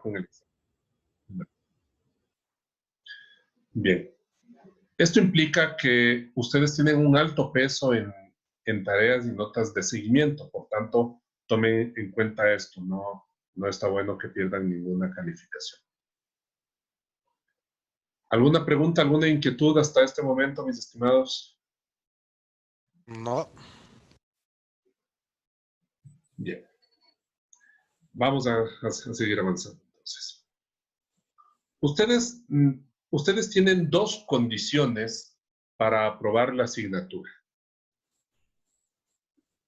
con el examen. Bien. Esto implica que ustedes tienen un alto peso en tareas y notas de seguimiento, por tanto, tomen en cuenta esto, no está bueno que pierdan ninguna calificación. ¿Alguna pregunta, alguna inquietud hasta este momento, mis estimados? No. Bien. Vamos a seguir avanzando, entonces. Ustedes tienen dos condiciones para aprobar la asignatura.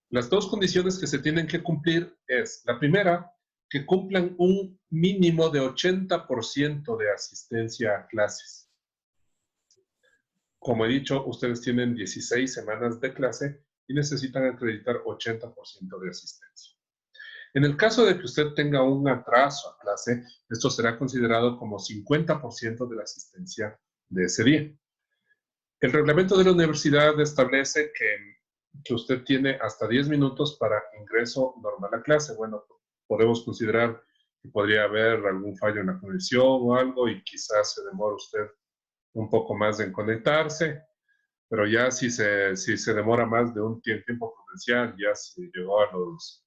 Las dos condiciones que se tienen que cumplir es, la primera, que cumplan un mínimo de 80% de asistencia a clases. Como he dicho, ustedes tienen 16 semanas de clase y necesitan acreditar 80% de asistencia. En el caso de que usted tenga un atraso a clase, esto será considerado como 50% de la asistencia de ese día. El reglamento de la universidad establece que usted tiene hasta 10 minutos para ingreso normal a clase. Bueno, podemos considerar que podría haber algún fallo en la conexión o algo y quizás se demore usted un poco más en conectarse, pero ya si se demora más de un tiempo prudencial, ya si llegó a los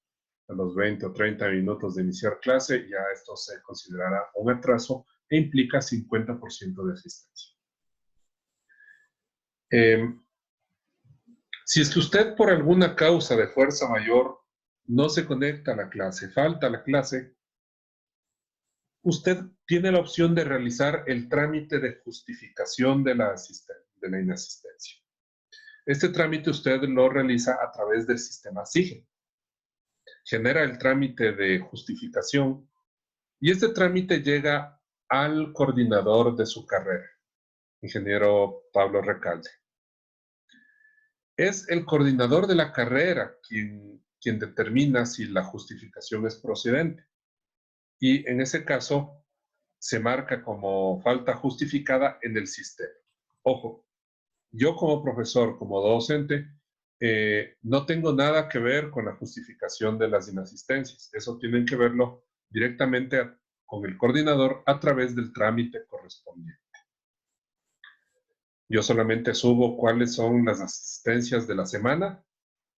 20 o 30 minutos de iniciar clase, ya esto se considerará un atraso e implica 50% de asistencia. Si es que usted por alguna causa de fuerza mayor no se conecta a la clase, falta a la clase, usted tiene la opción de realizar el trámite de justificación de la inasistencia. Este trámite usted lo realiza a través del sistema SIGE. Genera el trámite de justificación y este trámite llega al coordinador de su carrera, ingeniero Pablo Recalde. Es el coordinador de la carrera quien determina si la justificación es procedente. Y en ese caso, se marca como falta justificada en el sistema. Ojo, yo como profesor, como docente, no tengo nada que ver con la justificación de las inasistencias. Eso tienen que verlo directamente con el coordinador a través del trámite correspondiente. Yo solamente subo cuáles son las asistencias de la semana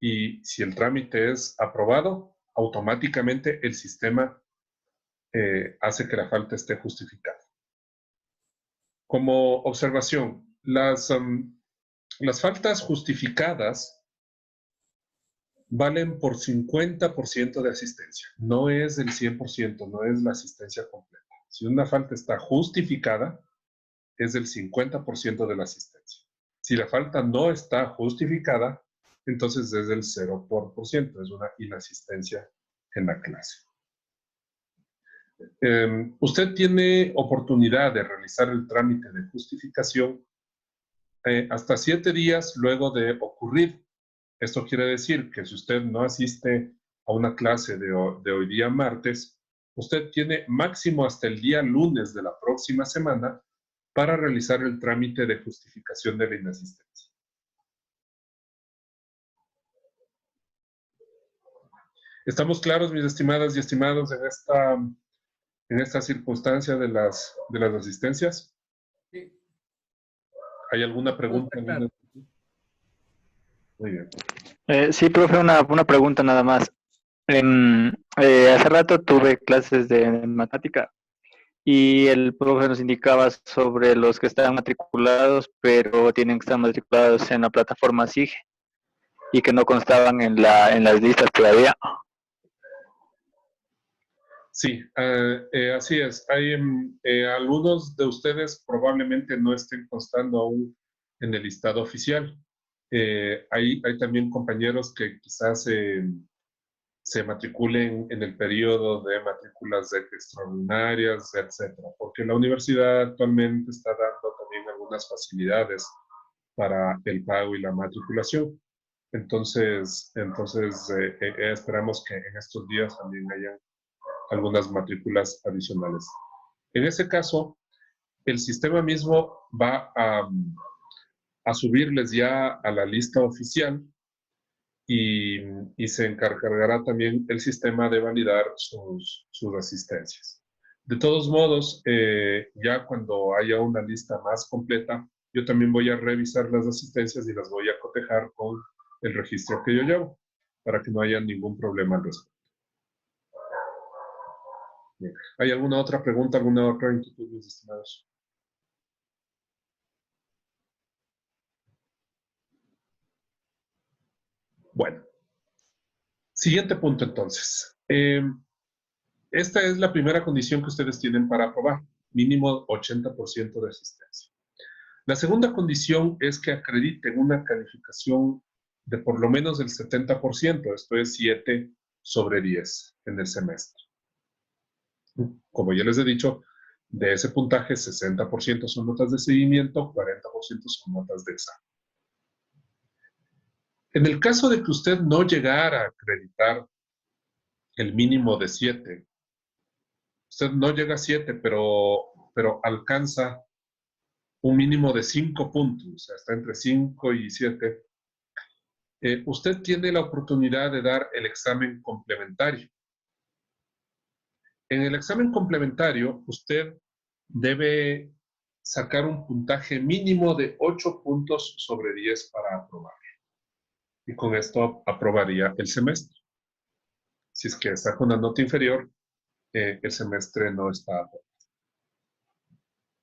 y si el trámite es aprobado, automáticamente el sistema hace que la falta esté justificada. Como observación, las faltas justificadas valen por 50% de asistencia. No es el 100%, no es la asistencia completa. Si una falta está justificada, es del 50% de la asistencia. Si la falta no está justificada, entonces es del 0%, es una inasistencia en la clase. Usted tiene oportunidad de realizar el trámite de justificación hasta 7 días luego de ocurrir. Esto quiere decir que si usted no asiste a una clase de hoy día martes, usted tiene máximo hasta el día lunes de la próxima semana para realizar el trámite de justificación de la inasistencia. ¿Estamos claros, mis estimadas y estimados, en esta circunstancia de las asistencias? Sí. ¿Hay alguna pregunta? Claro. Muy bien. Sí, profe, una pregunta nada más. Hace rato tuve clases de matemática y el profe nos indicaba sobre los que están matriculados, pero tienen que estar matriculados en la plataforma SIGE y que no constaban en las listas todavía. Sí, así es. Hay algunos de ustedes probablemente no estén constando aún en el listado oficial. Hay también compañeros que quizás se matriculen en el periodo de matrículas extraordinarias, etcétera, porque la universidad actualmente está dando también algunas facilidades para el pago y la matriculación. Entonces esperamos que en estos días también hayan algunas matrículas adicionales. En ese caso, el sistema mismo va a subirles ya a la lista oficial y se encargará también el sistema de validar sus asistencias. De todos modos, ya cuando haya una lista más completa, yo también voy a revisar las asistencias y las voy a cotejar con el registro que yo llevo, para que no haya ningún problema al respecto. Bien. ¿Hay alguna otra pregunta, alguna otra inquietud, mis estimados? Bueno, siguiente punto entonces. Esta es la primera condición que ustedes tienen para aprobar, mínimo 80% de asistencia. La segunda condición es que acrediten una calificación de por lo menos el 70%, esto es 7 sobre 10 en el semestre. Como ya les he dicho, de ese puntaje, 60% son notas de seguimiento, 40% son notas de examen. En el caso de que usted no llegara a acreditar el mínimo de 7, usted no llega a 7, pero alcanza un mínimo de 5 puntos, o sea, está entre 5 y 7, usted tiene la oportunidad de dar el examen complementario. En el examen complementario, usted debe sacar un puntaje mínimo de 8 puntos sobre 10 para aprobar. Y con esto aprobaría el semestre. Si es que saca una nota inferior, el semestre no está aprobado.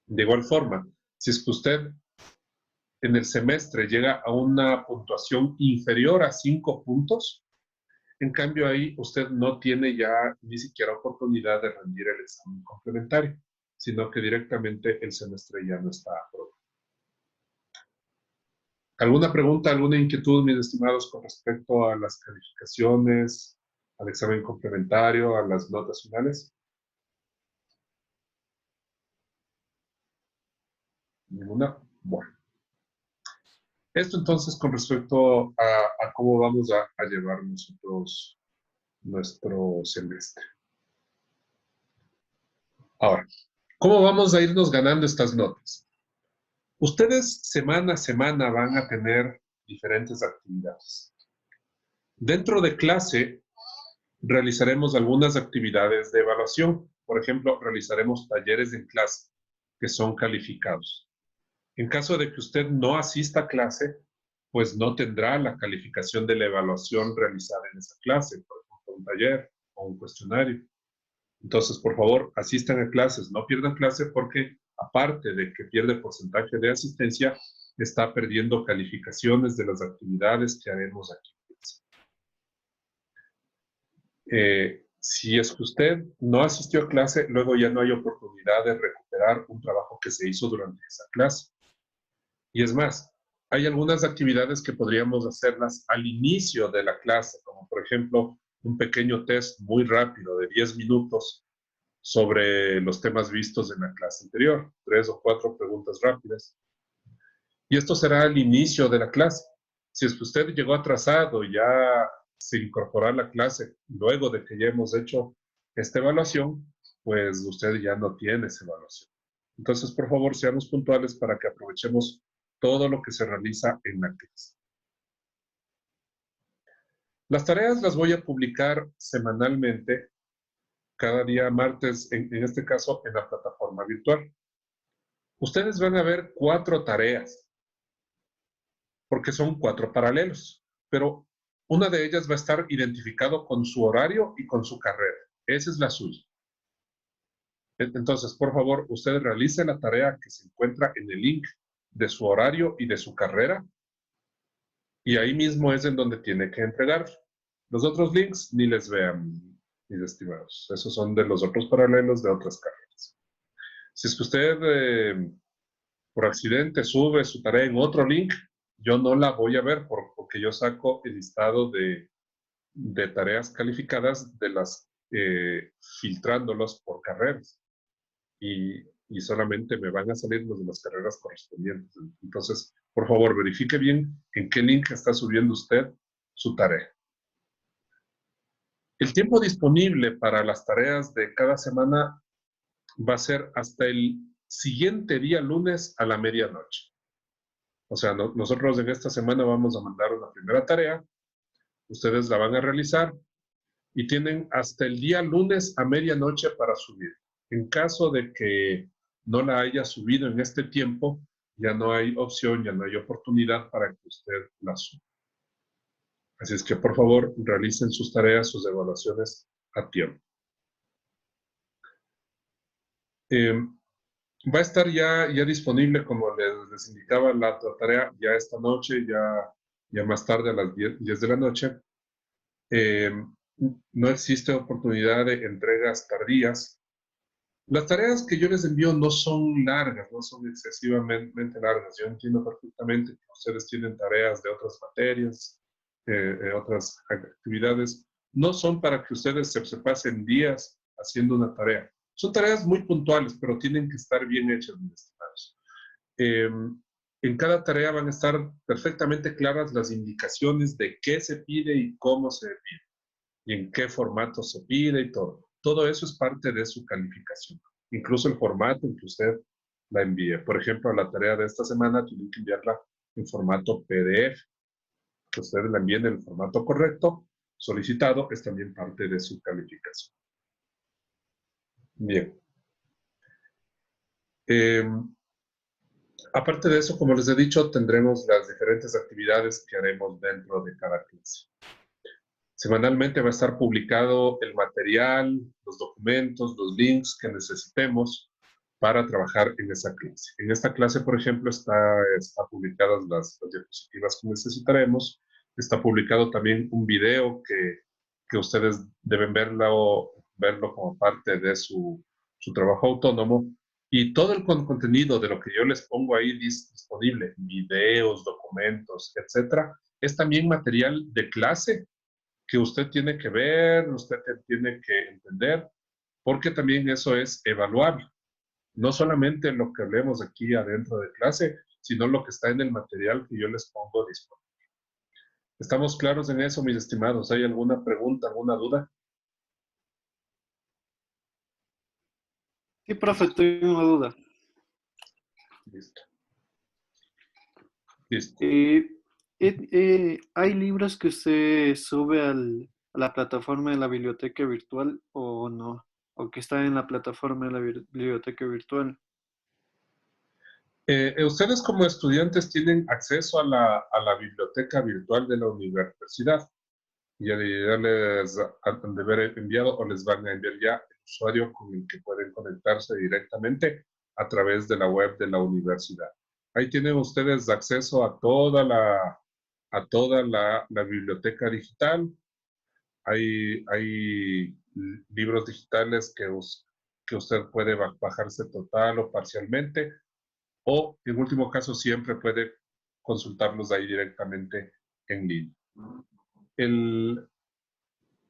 De igual forma, si es que usted en el semestre llega a una puntuación inferior a 5 puntos, en cambio ahí usted no tiene ya ni siquiera oportunidad de rendir el examen complementario, sino que directamente el semestre ya no está aprobado. ¿Alguna pregunta, alguna inquietud, mis estimados, con respecto a las calificaciones, al examen complementario, a las notas finales? ¿Ninguna? Bueno. Esto entonces con respecto a cómo vamos a llevar nosotros nuestro semestre. Ahora, ¿cómo vamos a irnos ganando estas notas? Ustedes semana a semana van a tener diferentes actividades. Dentro de clase realizaremos algunas actividades de evaluación. Por ejemplo, realizaremos talleres en clase que son calificados. En caso de que usted no asista a clase, pues no tendrá la calificación de la evaluación realizada en esa clase, por ejemplo, un taller o un cuestionario. Entonces, por favor, asistan a clases, no pierdan clase porque aparte de que pierde porcentaje de asistencia, está perdiendo calificaciones de las actividades que haremos aquí. Si es que usted no asistió a clase, luego ya no hay oportunidad de recuperar un trabajo que se hizo durante esa clase. Y es más, hay algunas actividades que podríamos hacerlas al inicio de la clase, como por ejemplo, un pequeño test muy rápido de 10 minutos sobre los temas vistos en la clase anterior, 3 o 4 preguntas rápidas. Y esto será al inicio de la clase. Si es que usted llegó atrasado y ya se incorporó a la clase luego de que ya hemos hecho esta evaluación, pues usted ya no tiene esa evaluación. Entonces, por favor, seamos puntuales para que aprovechemos todo lo que se realiza en la clase. Las tareas las voy a publicar semanalmente, cada día martes, en este caso, en la plataforma virtual. Ustedes van a ver 4 tareas, porque son 4 paralelos, pero una de ellas va a estar identificado con su horario y con su carrera. Esa es la suya. Entonces, por favor, usted realice la tarea que se encuentra en el link de su horario y de su carrera, y ahí mismo es en donde tiene que entregar. Los otros links ni les vean, mis estimados. Esos son de los otros paralelos de otras carreras. Si es que usted por accidente sube su tarea en otro link, yo no la voy a ver porque yo saco el listado de tareas calificadas de las filtrándolos por carreras. Y solamente me van a salir los de las carreras correspondientes. Entonces, por favor, verifique bien en qué link está subiendo usted su tarea. El tiempo disponible para las tareas de cada semana va a ser hasta el siguiente día lunes a la medianoche. O sea, nosotros en esta semana vamos a mandar una primera tarea, ustedes la van a realizar y tienen hasta el día lunes a medianoche para subir. En caso de que no la haya subido en este tiempo, ya no hay opción, ya no hay oportunidad para que usted la suba. Así es que, por favor, realicen sus tareas, sus evaluaciones a tiempo. Va a estar ya disponible, como les indicaba, la tarea ya esta noche, ya más tarde a las 10 de la noche. No existe oportunidad de entregas tardías. Las tareas que yo les envío no son largas, no son excesivamente largas. Yo entiendo perfectamente que ustedes tienen tareas de otras materias, otras actividades. No son para que ustedes se pasen días haciendo una tarea. Son tareas muy puntuales, pero tienen que estar bien hechas, mis estimados. En cada tarea van a estar perfectamente claras las indicaciones de qué se pide y cómo se pide, y en qué formato se pide y todo. Todo eso es parte de su calificación. Incluso el formato en que usted la envíe. Por ejemplo, la tarea de esta semana tienen que enviarla en formato PDF. Que ustedes la envíen en el formato correcto, solicitado, es también parte de su calificación. Bien. Aparte de eso, como les he dicho, tendremos las diferentes actividades que haremos dentro de cada clase. Semanalmente va a estar publicado el material, los documentos, los links que necesitemos para trabajar en esa clase. En esta clase, por ejemplo, está publicadas las diapositivas que necesitaremos. Está publicado también un video que ustedes deben verlo como parte de su trabajo autónomo. Y todo el contenido de lo que yo les pongo ahí disponible, videos, documentos, etcétera, es también material de clase que usted tiene que ver, usted tiene que entender, porque también eso es evaluable. No solamente lo que hablemos aquí adentro de clase, sino lo que está en el material que yo les pongo disponible. ¿Estamos claros en eso, mis estimados? ¿Hay alguna pregunta, alguna duda? Sí, profe, tengo una duda. Listo. Listo. ¿Hay libros que usted sube a la plataforma de la biblioteca virtual o no? ¿O que están en la plataforma de la biblioteca virtual? Ustedes como estudiantes tienen acceso a la biblioteca virtual de la universidad. Ya les han de haber enviado o les van a enviar ya el usuario con el que pueden conectarse directamente a través de la web de la universidad. Ahí tienen ustedes acceso a toda la biblioteca digital. Hay libros digitales que usted puede bajarse total o parcialmente, o en último caso siempre puede consultarlos ahí directamente en línea.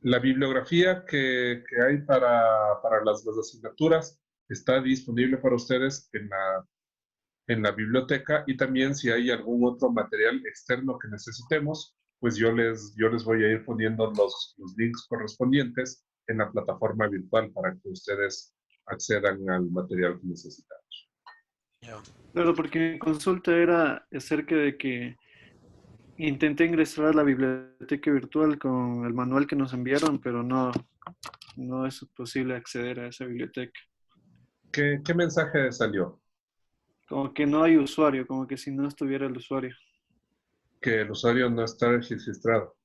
La bibliografía que hay para las asignaturas está disponible para ustedes en la biblioteca, y también si hay algún otro material externo que necesitemos, pues yo les voy a ir poniendo los links correspondientes en la plataforma virtual para que ustedes accedan al material que necesitamos. Ya. Claro, porque mi consulta era acerca de que intenté ingresar a la biblioteca virtual con el manual que nos enviaron, pero no es posible acceder a esa biblioteca. ¿Qué mensaje salió? Como que no hay usuario, como que si no estuviera el usuario. Que el usuario no está registrado.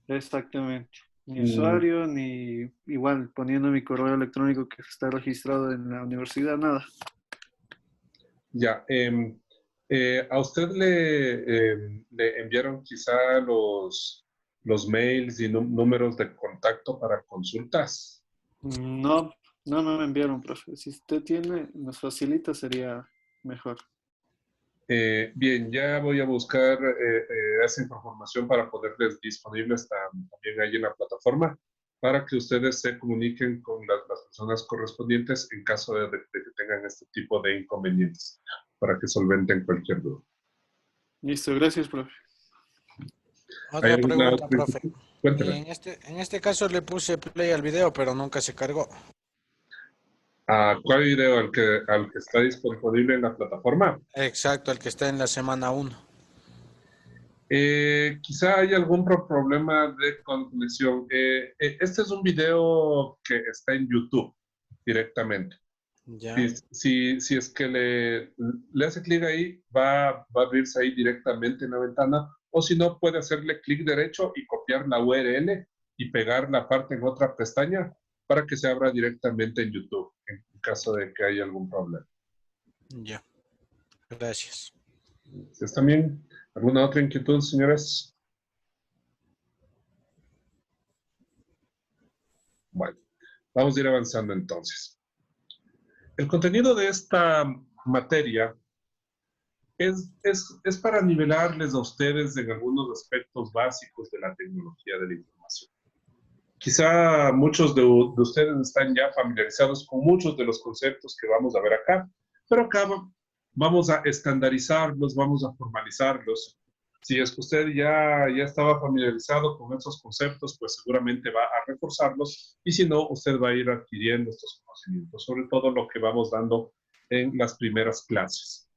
Exactamente. Ni Mm, usuario, ni igual poniendo mi correo electrónico que está registrado en la universidad, nada. Ya, ¿a usted le enviaron quizá los mails y números de contacto para consultas? No me enviaron, profe. Si usted tiene, nos facilita, sería mejor. Bien, ya voy a buscar esa información para ponerles disponibles también ahí en la plataforma, para que ustedes se comuniquen con las personas correspondientes en caso de que tengan este tipo de inconvenientes, para que solventen cualquier duda. Listo, gracias, profe. ¿Hay Otra alguna pregunta, otra profe. inquietud? Cuénteme. En este caso le puse play al video, pero nunca se cargó. ¿A cuál video? ¿Al que está disponible en la plataforma? Exacto, el que está en la semana 1. Quizá hay algún problema de conexión. Este es un video que está en YouTube directamente. Ya. Si es que le hace clic ahí, va a abrirse ahí directamente en la ventana, o si no, puede hacerle clic derecho y copiar la URL y pegar la parte en otra pestaña para que se abra directamente en YouTube, en caso de que haya algún problema. Ya. Gracias. ¿Si es también alguna otra inquietud, señores? Bueno, vamos a ir avanzando entonces. El contenido de esta materia es para nivelarles a ustedes en algunos aspectos básicos de la tecnología de la información. Quizá muchos de ustedes están ya familiarizados con muchos de los conceptos que vamos a ver acá, pero acá vamos a estandarizarlos, vamos a formalizarlos. Si es que usted ya estaba familiarizado con esos conceptos, pues seguramente va a reforzarlos, y si no, usted va a ir adquiriendo estos conocimientos, sobre todo lo que vamos dando en las primeras clases.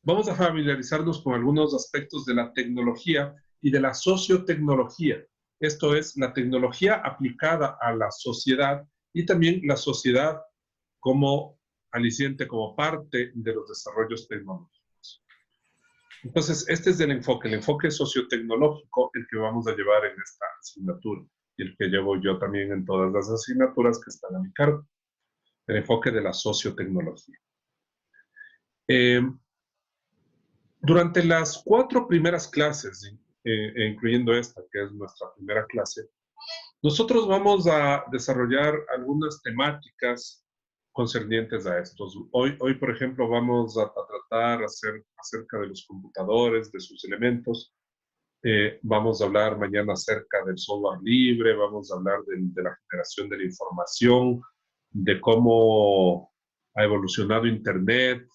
Vamos a familiarizarnos con algunos aspectos de la tecnología y de la sociotecnología. Esto es la tecnología aplicada a la sociedad y también la sociedad como aliciente, como parte de los desarrollos tecnológicos. Entonces, este es el enfoque sociotecnológico, el que vamos a llevar en esta asignatura y el que llevo yo también en todas las asignaturas que están a mi cargo. El enfoque de la sociotecnología. Durante las 4 primeras clases, incluyendo esta, que es nuestra primera clase, nosotros vamos a desarrollar algunas temáticas concernientes a estos. Hoy por ejemplo, vamos a tratar acerca de los computadores, de sus elementos. Vamos a hablar mañana acerca del software libre, vamos a hablar de la generación de la información, de cómo ha evolucionado Internet,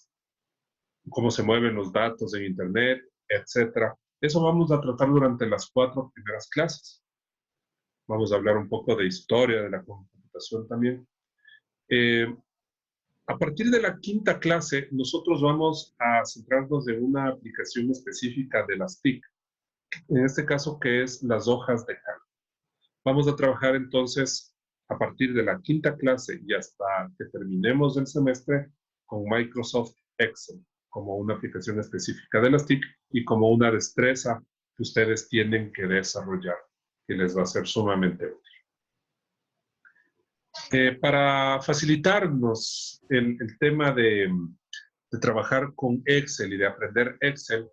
cómo se mueven los datos en Internet, etcétera. Eso vamos a tratar durante las 4 primeras clases. Vamos a hablar un poco de historia de la computación también. A partir de la 5ª clase, nosotros vamos a centrarnos en una aplicación específica de las TIC, en este caso que es las hojas de cálculo. Vamos a trabajar entonces a partir de la 5ª clase y hasta que terminemos el semestre con Microsoft Excel como una aplicación específica de las TIC y como una destreza que ustedes tienen que desarrollar, que les va a ser sumamente útil. Para facilitarnos el tema de trabajar con Excel y de aprender Excel,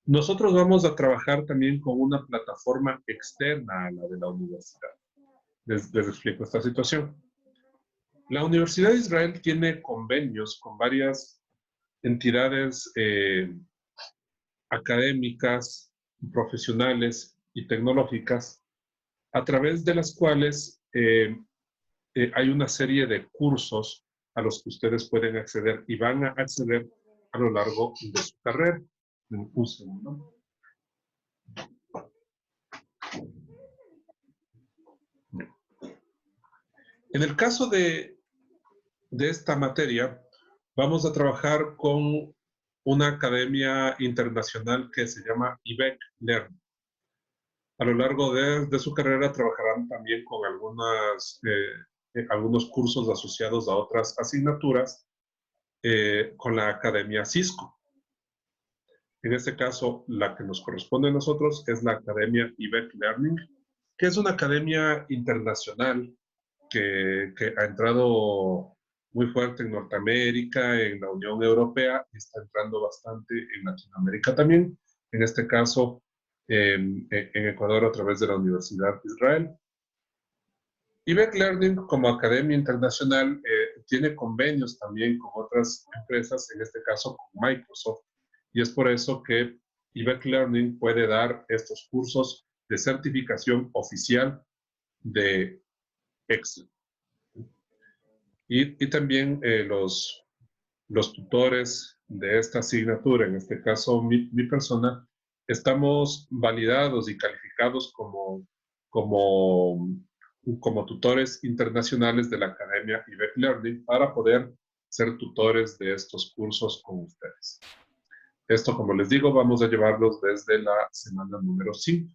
nosotros vamos a trabajar también con una plataforma externa a la de la universidad. Les explico esta situación. La Universidad de Israel tiene convenios con varias entidades académicas, profesionales y tecnológicas, a través de las cuales hay una serie de cursos a los que ustedes pueden acceder y van a acceder a lo largo de su carrera. Un segundo. En el caso de esta materia, vamos a trabajar con una academia internacional que se llama IBEC Learn. A lo largo de su carrera trabajarán también con algunos cursos asociados a otras asignaturas con la academia Cisco. En este caso, la que nos corresponde a nosotros es la academia IBEC Learning, que es una academia internacional que ha entrado muy fuerte en Norteamérica, en la Unión Europea, y está entrando bastante en Latinoamérica también, en este caso en Ecuador a través de la Universidad de Israel. IBEC Learning como academia internacional tiene convenios también con otras empresas, en este caso con Microsoft, y es por eso que IBEC Learning puede dar estos cursos de certificación oficial de Excel. Y también los tutores de esta asignatura, en este caso mi persona, estamos validados y calificados como tutores internacionales de la Academia IBEC Learning para poder ser tutores de estos cursos con ustedes. Esto, como les digo, vamos a llevarlos desde la semana número 5.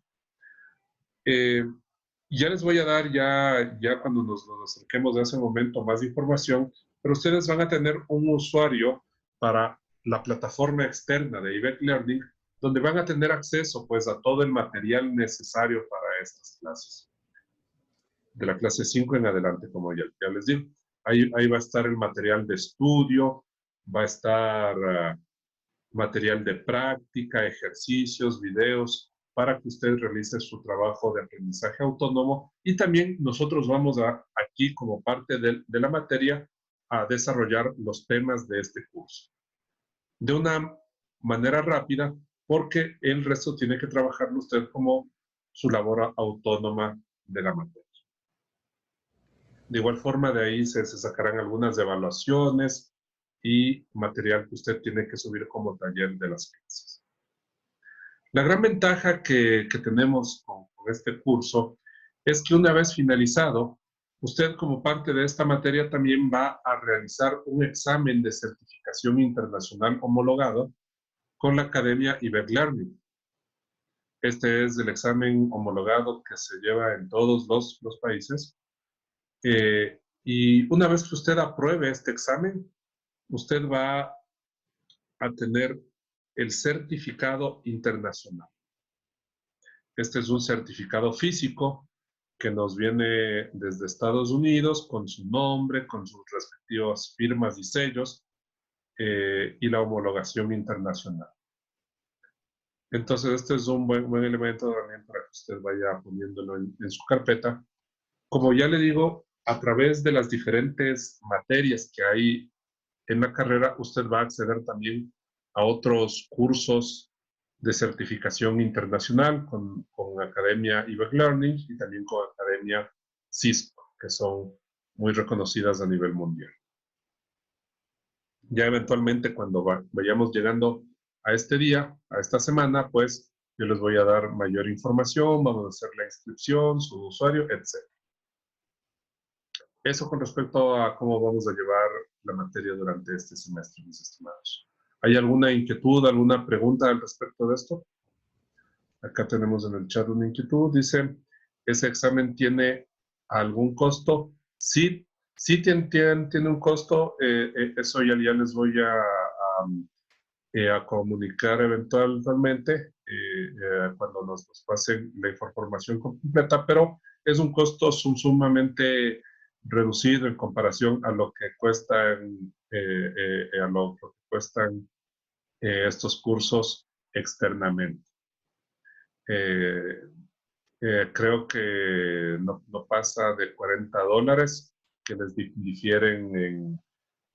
Ya les voy a dar ya cuando nos acerquemos a ese momento más información, pero ustedes van a tener un usuario para la plataforma externa de IBEC Learning, donde van a tener acceso pues a todo el material necesario para estas clases. De la clase 5 en adelante, como ya les digo. Ahí va a estar el material de estudio, va a estar material de práctica, ejercicios, videos, para que usted realice su trabajo de aprendizaje autónomo. Y también nosotros vamos aquí, como parte de la materia, a desarrollar los temas de este curso. De una manera rápida, porque el resto tiene que trabajarlo usted como su labor autónoma de la materia. De igual forma, de ahí se sacarán algunas evaluaciones y material que usted tiene que subir como taller de las clases. La gran ventaja que tenemos con este curso es que una vez finalizado, usted como parte de esta materia también va a realizar un examen de certificación internacional homologado con la Academia IBEC Learning. Este es el examen homologado que se lleva en todos los países. Y una vez que usted apruebe este examen, usted va a tener el certificado internacional. Este es un certificado físico que nos viene desde Estados Unidos con su nombre, con sus respectivas firmas y sellos y la homologación internacional. Entonces, este es un buen elemento también para que usted vaya poniéndolo en su carpeta. Como ya le digo, a través de las diferentes materias que hay en la carrera, usted va a acceder también a otros cursos de certificación internacional con Academia IBEC Learning y también con Academia Cisco, que son muy reconocidas a nivel mundial. Ya eventualmente cuando vayamos llegando a este día, a esta semana, pues yo les voy a dar mayor información, vamos a hacer la inscripción, su usuario, etc. Eso con respecto a cómo vamos a llevar la materia durante este semestre, mis estimados. ¿Hay alguna inquietud, alguna pregunta al respecto de esto? Acá tenemos en el chat una inquietud. Dice, ¿ese examen tiene algún costo? Sí, sí tiene un costo. Eso ya les voy a comunicar eventualmente cuando nos pasen la información completa, pero es un costo sumamente reducido en comparación a lo que cuestan, estos cursos externamente. Creo que no pasa de $40 que les difieren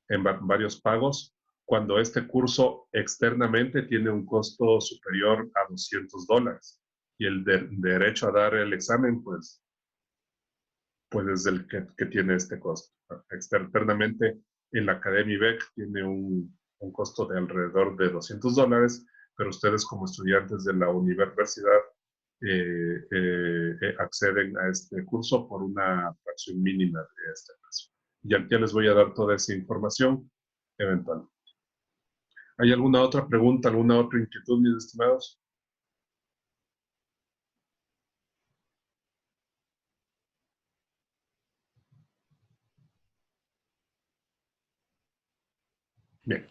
en varios pagos, cuando este curso externamente tiene un costo superior a $200. Y el derecho a dar el examen, pues es el que tiene este costo. Externamente, en la Academia IBEC tiene un costo de alrededor de $200, pero ustedes como estudiantes de la universidad acceden a este curso por una fracción mínima de este precio. Ya les voy a dar toda esa información eventualmente. ¿Hay alguna otra pregunta, alguna otra inquietud, mis estimados? Bien.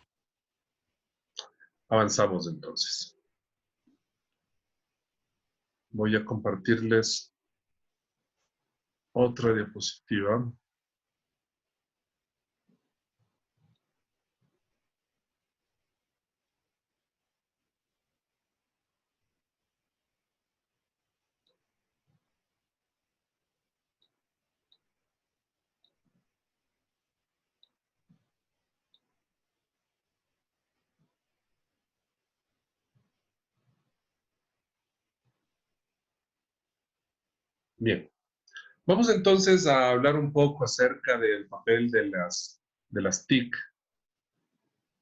Avanzamos entonces. Voy a compartirles otra diapositiva. Bien. Vamos entonces a hablar un poco acerca del papel de las TIC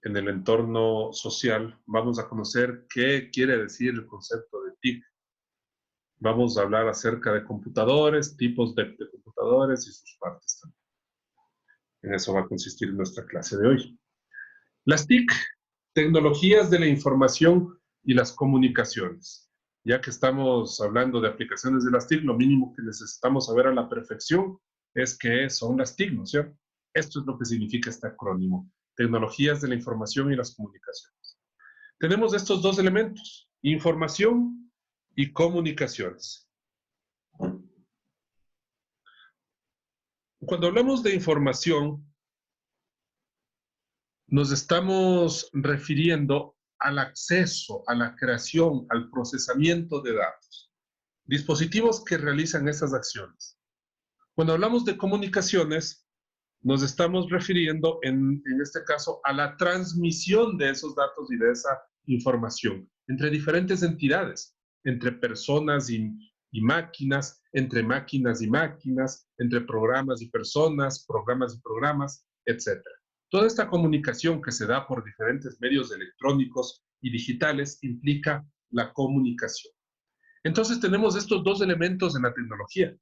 en el entorno social. Vamos a conocer qué quiere decir el concepto de TIC. Vamos a hablar acerca de computadores, tipos de computadores y sus partes también. En eso va a consistir nuestra clase de hoy. Las TIC, tecnologías de la información y las comunicaciones. Ya que estamos hablando de aplicaciones de las TIC, lo mínimo que necesitamos saber a la perfección es qué son las TIC, ¿no es cierto? Esto es lo que significa este acrónimo, Tecnologías de la Información y las Comunicaciones. Tenemos estos dos elementos, información y comunicaciones. Cuando hablamos de información, nos estamos refiriendo al acceso, a la creación, al procesamiento de datos. Dispositivos que realizan esas acciones. Cuando hablamos de comunicaciones, nos estamos refiriendo, en este caso, a la transmisión de esos datos y de esa información entre diferentes entidades, entre personas y máquinas, entre máquinas y máquinas, entre programas y personas, programas y programas, etc. Toda esta comunicación que se da por diferentes medios electrónicos y digitales implica la comunicación. Entonces tenemos estos dos elementos en la tecnología,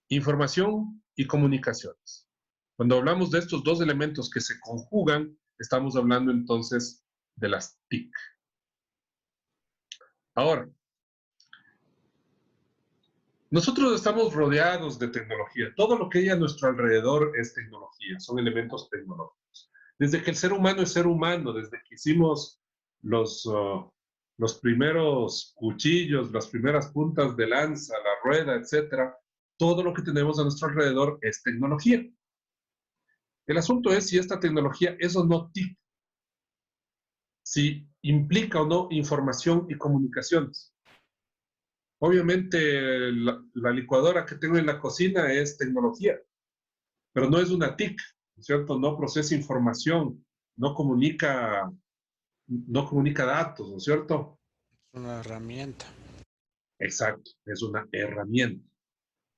información y comunicaciones. Cuando hablamos de estos dos elementos que se conjugan, estamos hablando entonces de las TIC. Ahora, nosotros estamos rodeados de tecnología. Todo lo que hay a nuestro alrededor es tecnología, son elementos tecnológicos. Desde que el ser humano es ser humano, desde que hicimos los primeros cuchillos, las primeras puntas de lanza, la rueda, etc., todo lo que tenemos a nuestro alrededor es tecnología. El asunto es si esta tecnología es o no TIC, si implica o no información y comunicaciones. Obviamente, la licuadora que tengo en la cocina es tecnología, pero no es una TIC, ¿no es cierto? No procesa información, no comunica datos, ¿no es cierto? Es una herramienta. Exacto, es una herramienta.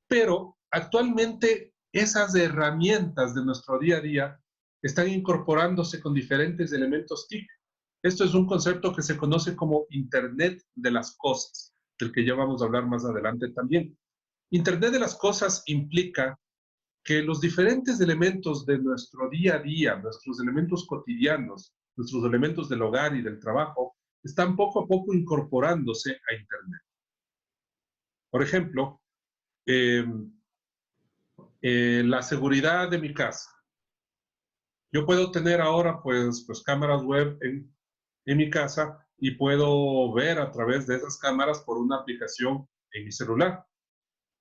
Pero actualmente esas herramientas de nuestro día a día están incorporándose con diferentes elementos TIC. Esto es un concepto que se conoce como Internet de las Cosas, del que ya vamos a hablar más adelante también. Internet de las Cosas implica que los diferentes elementos de nuestro día a día, nuestros elementos cotidianos, nuestros elementos del hogar y del trabajo, están poco a poco incorporándose a Internet. Por ejemplo, la seguridad de mi casa. Yo puedo tener ahora pues cámaras web en mi casa y puedo ver a través de esas cámaras por una aplicación en mi celular.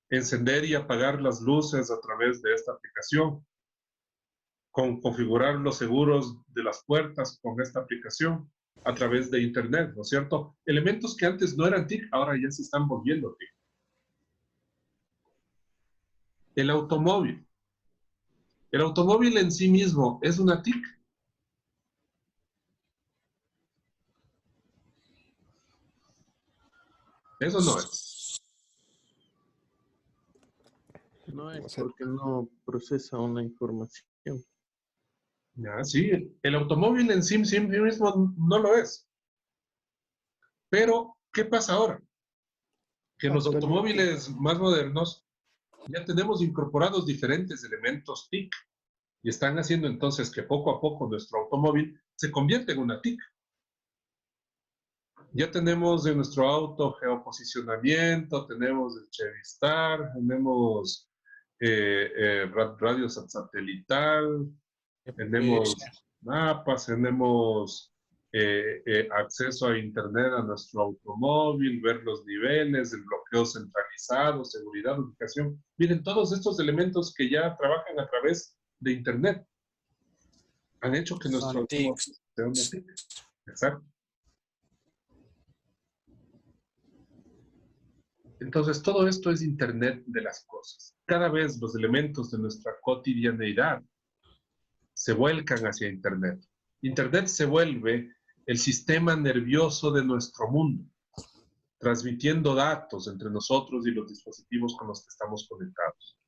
Encender y apagar las luces a través de esta aplicación. Configurar los seguros de las puertas con esta aplicación a través de Internet, ¿no es cierto? Elementos que antes no eran TIC, ahora ya se están volviendo TIC. El automóvil. El automóvil en sí mismo es una TIC. Eso no es. No es porque no procesa una información. Ya, sí, el automóvil en sí mismo no lo es. Pero, ¿qué pasa ahora? Que en los automóviles más modernos ya tenemos incorporados diferentes elementos TIC y están haciendo entonces que poco a poco nuestro automóvil se convierta en una TIC. Ya tenemos en nuestro auto geoposicionamiento, tenemos el Chevistar, tenemos radio satelital, tenemos mapas, tenemos acceso a Internet a nuestro automóvil, ver los niveles, el bloqueo centralizado, seguridad, ubicación. Miren, todos estos elementos que ya trabajan a través de Internet han hecho que nuestro automóvil sea una TIC. Exacto. Entonces, todo esto es Internet de las cosas. Cada vez los elementos de nuestra cotidianeidad se vuelcan hacia Internet. Internet se vuelve el sistema nervioso de nuestro mundo, transmitiendo datos entre nosotros y los dispositivos con los que estamos conectados.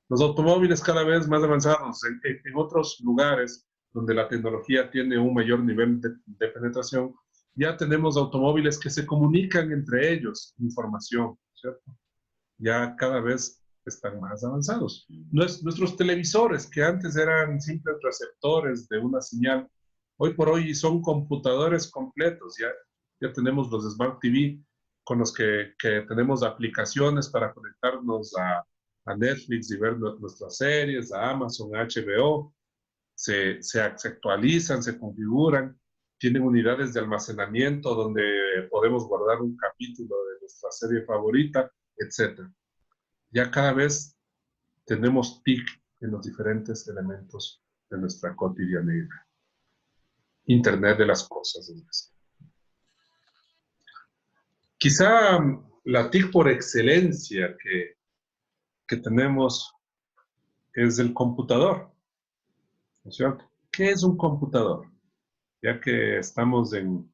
Los automóviles cada vez más avanzados, en otros lugares donde la tecnología tiene un mayor nivel de penetración, ya tenemos automóviles que se comunican entre ellos, información, ¿cierto? Ya cada vez están más avanzados. Nuestros televisores, que antes eran simples receptores de una señal, hoy por hoy son computadores completos. Ya tenemos los Smart TV con los que tenemos aplicaciones para conectarnos a Netflix y ver nuestras series, a Amazon, a HBO, se actualizan, se configuran, tienen unidades de almacenamiento donde podemos guardar un capítulo de nuestra serie favorita, etc. Ya cada vez tenemos TIC en los diferentes elementos de nuestra cotidianidad. Internet de las cosas, es decir. Quizá la TIC por excelencia que tenemos es el computador, ¿no es cierto? ¿Qué es un computador? Ya que estamos en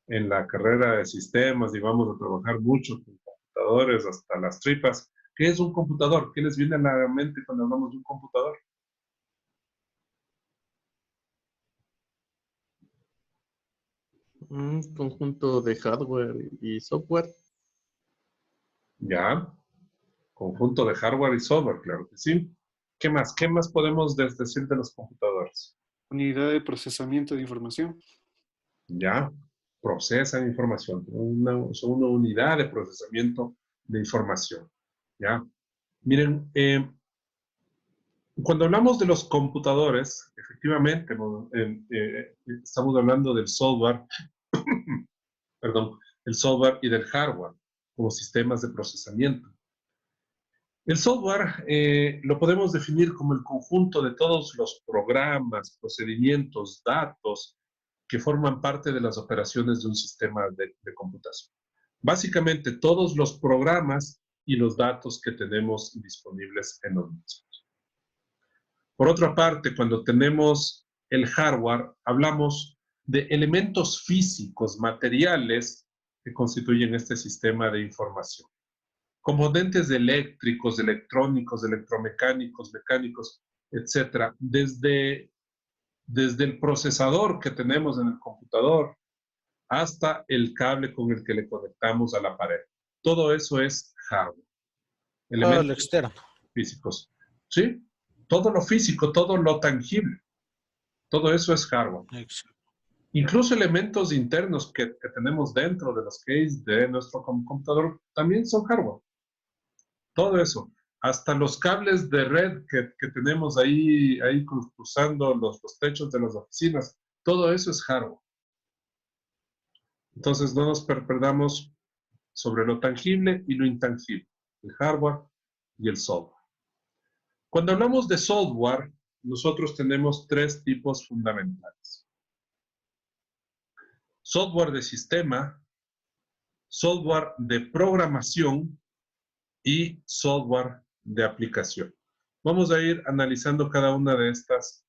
la carrera de sistemas y vamos a trabajar mucho con computadores hasta las tripas, ¿qué es un computador? ¿Qué les viene a la mente cuando hablamos de un computador? Un conjunto de hardware y software. Ya, conjunto de hardware y software, claro que sí. ¿Qué más? ¿Qué más podemos decir de los computadores? Unidad de procesamiento de información. Ya, procesan información, son una unidad de procesamiento de información. Ya, miren, cuando hablamos de los computadores, efectivamente, estamos hablando del software, perdón, el software y del hardware como sistemas de procesamiento. El software lo podemos definir como el conjunto de todos los programas, procedimientos, datos que forman parte de las operaciones de un sistema de computación. Básicamente todos los programas y los datos que tenemos disponibles en los mismos. Por otra parte, cuando tenemos el hardware, hablamos de elementos físicos, materiales, que constituyen este sistema de información. Componentes eléctricos, electrónicos, electromecánicos, mecánicos, etcétera, desde el procesador que tenemos en el computador hasta el cable con el que le conectamos a la pared. Todo eso es hardware. Todo lo Elementos externo. físicos. ¿Sí? Todo lo físico, todo lo tangible. Todo eso es hardware. Exacto. Incluso elementos internos que tenemos dentro de los keys de nuestro computador también son hardware. Todo eso. Hasta los cables de red que tenemos ahí cruzando los techos de las oficinas. Todo eso es hardware. Entonces no nos perdamos sobre lo tangible y lo intangible. El hardware y el software. Cuando hablamos de software, nosotros tenemos tres tipos fundamentales. Software de sistema, software de programación y software de aplicación. Vamos a ir analizando cada una de estas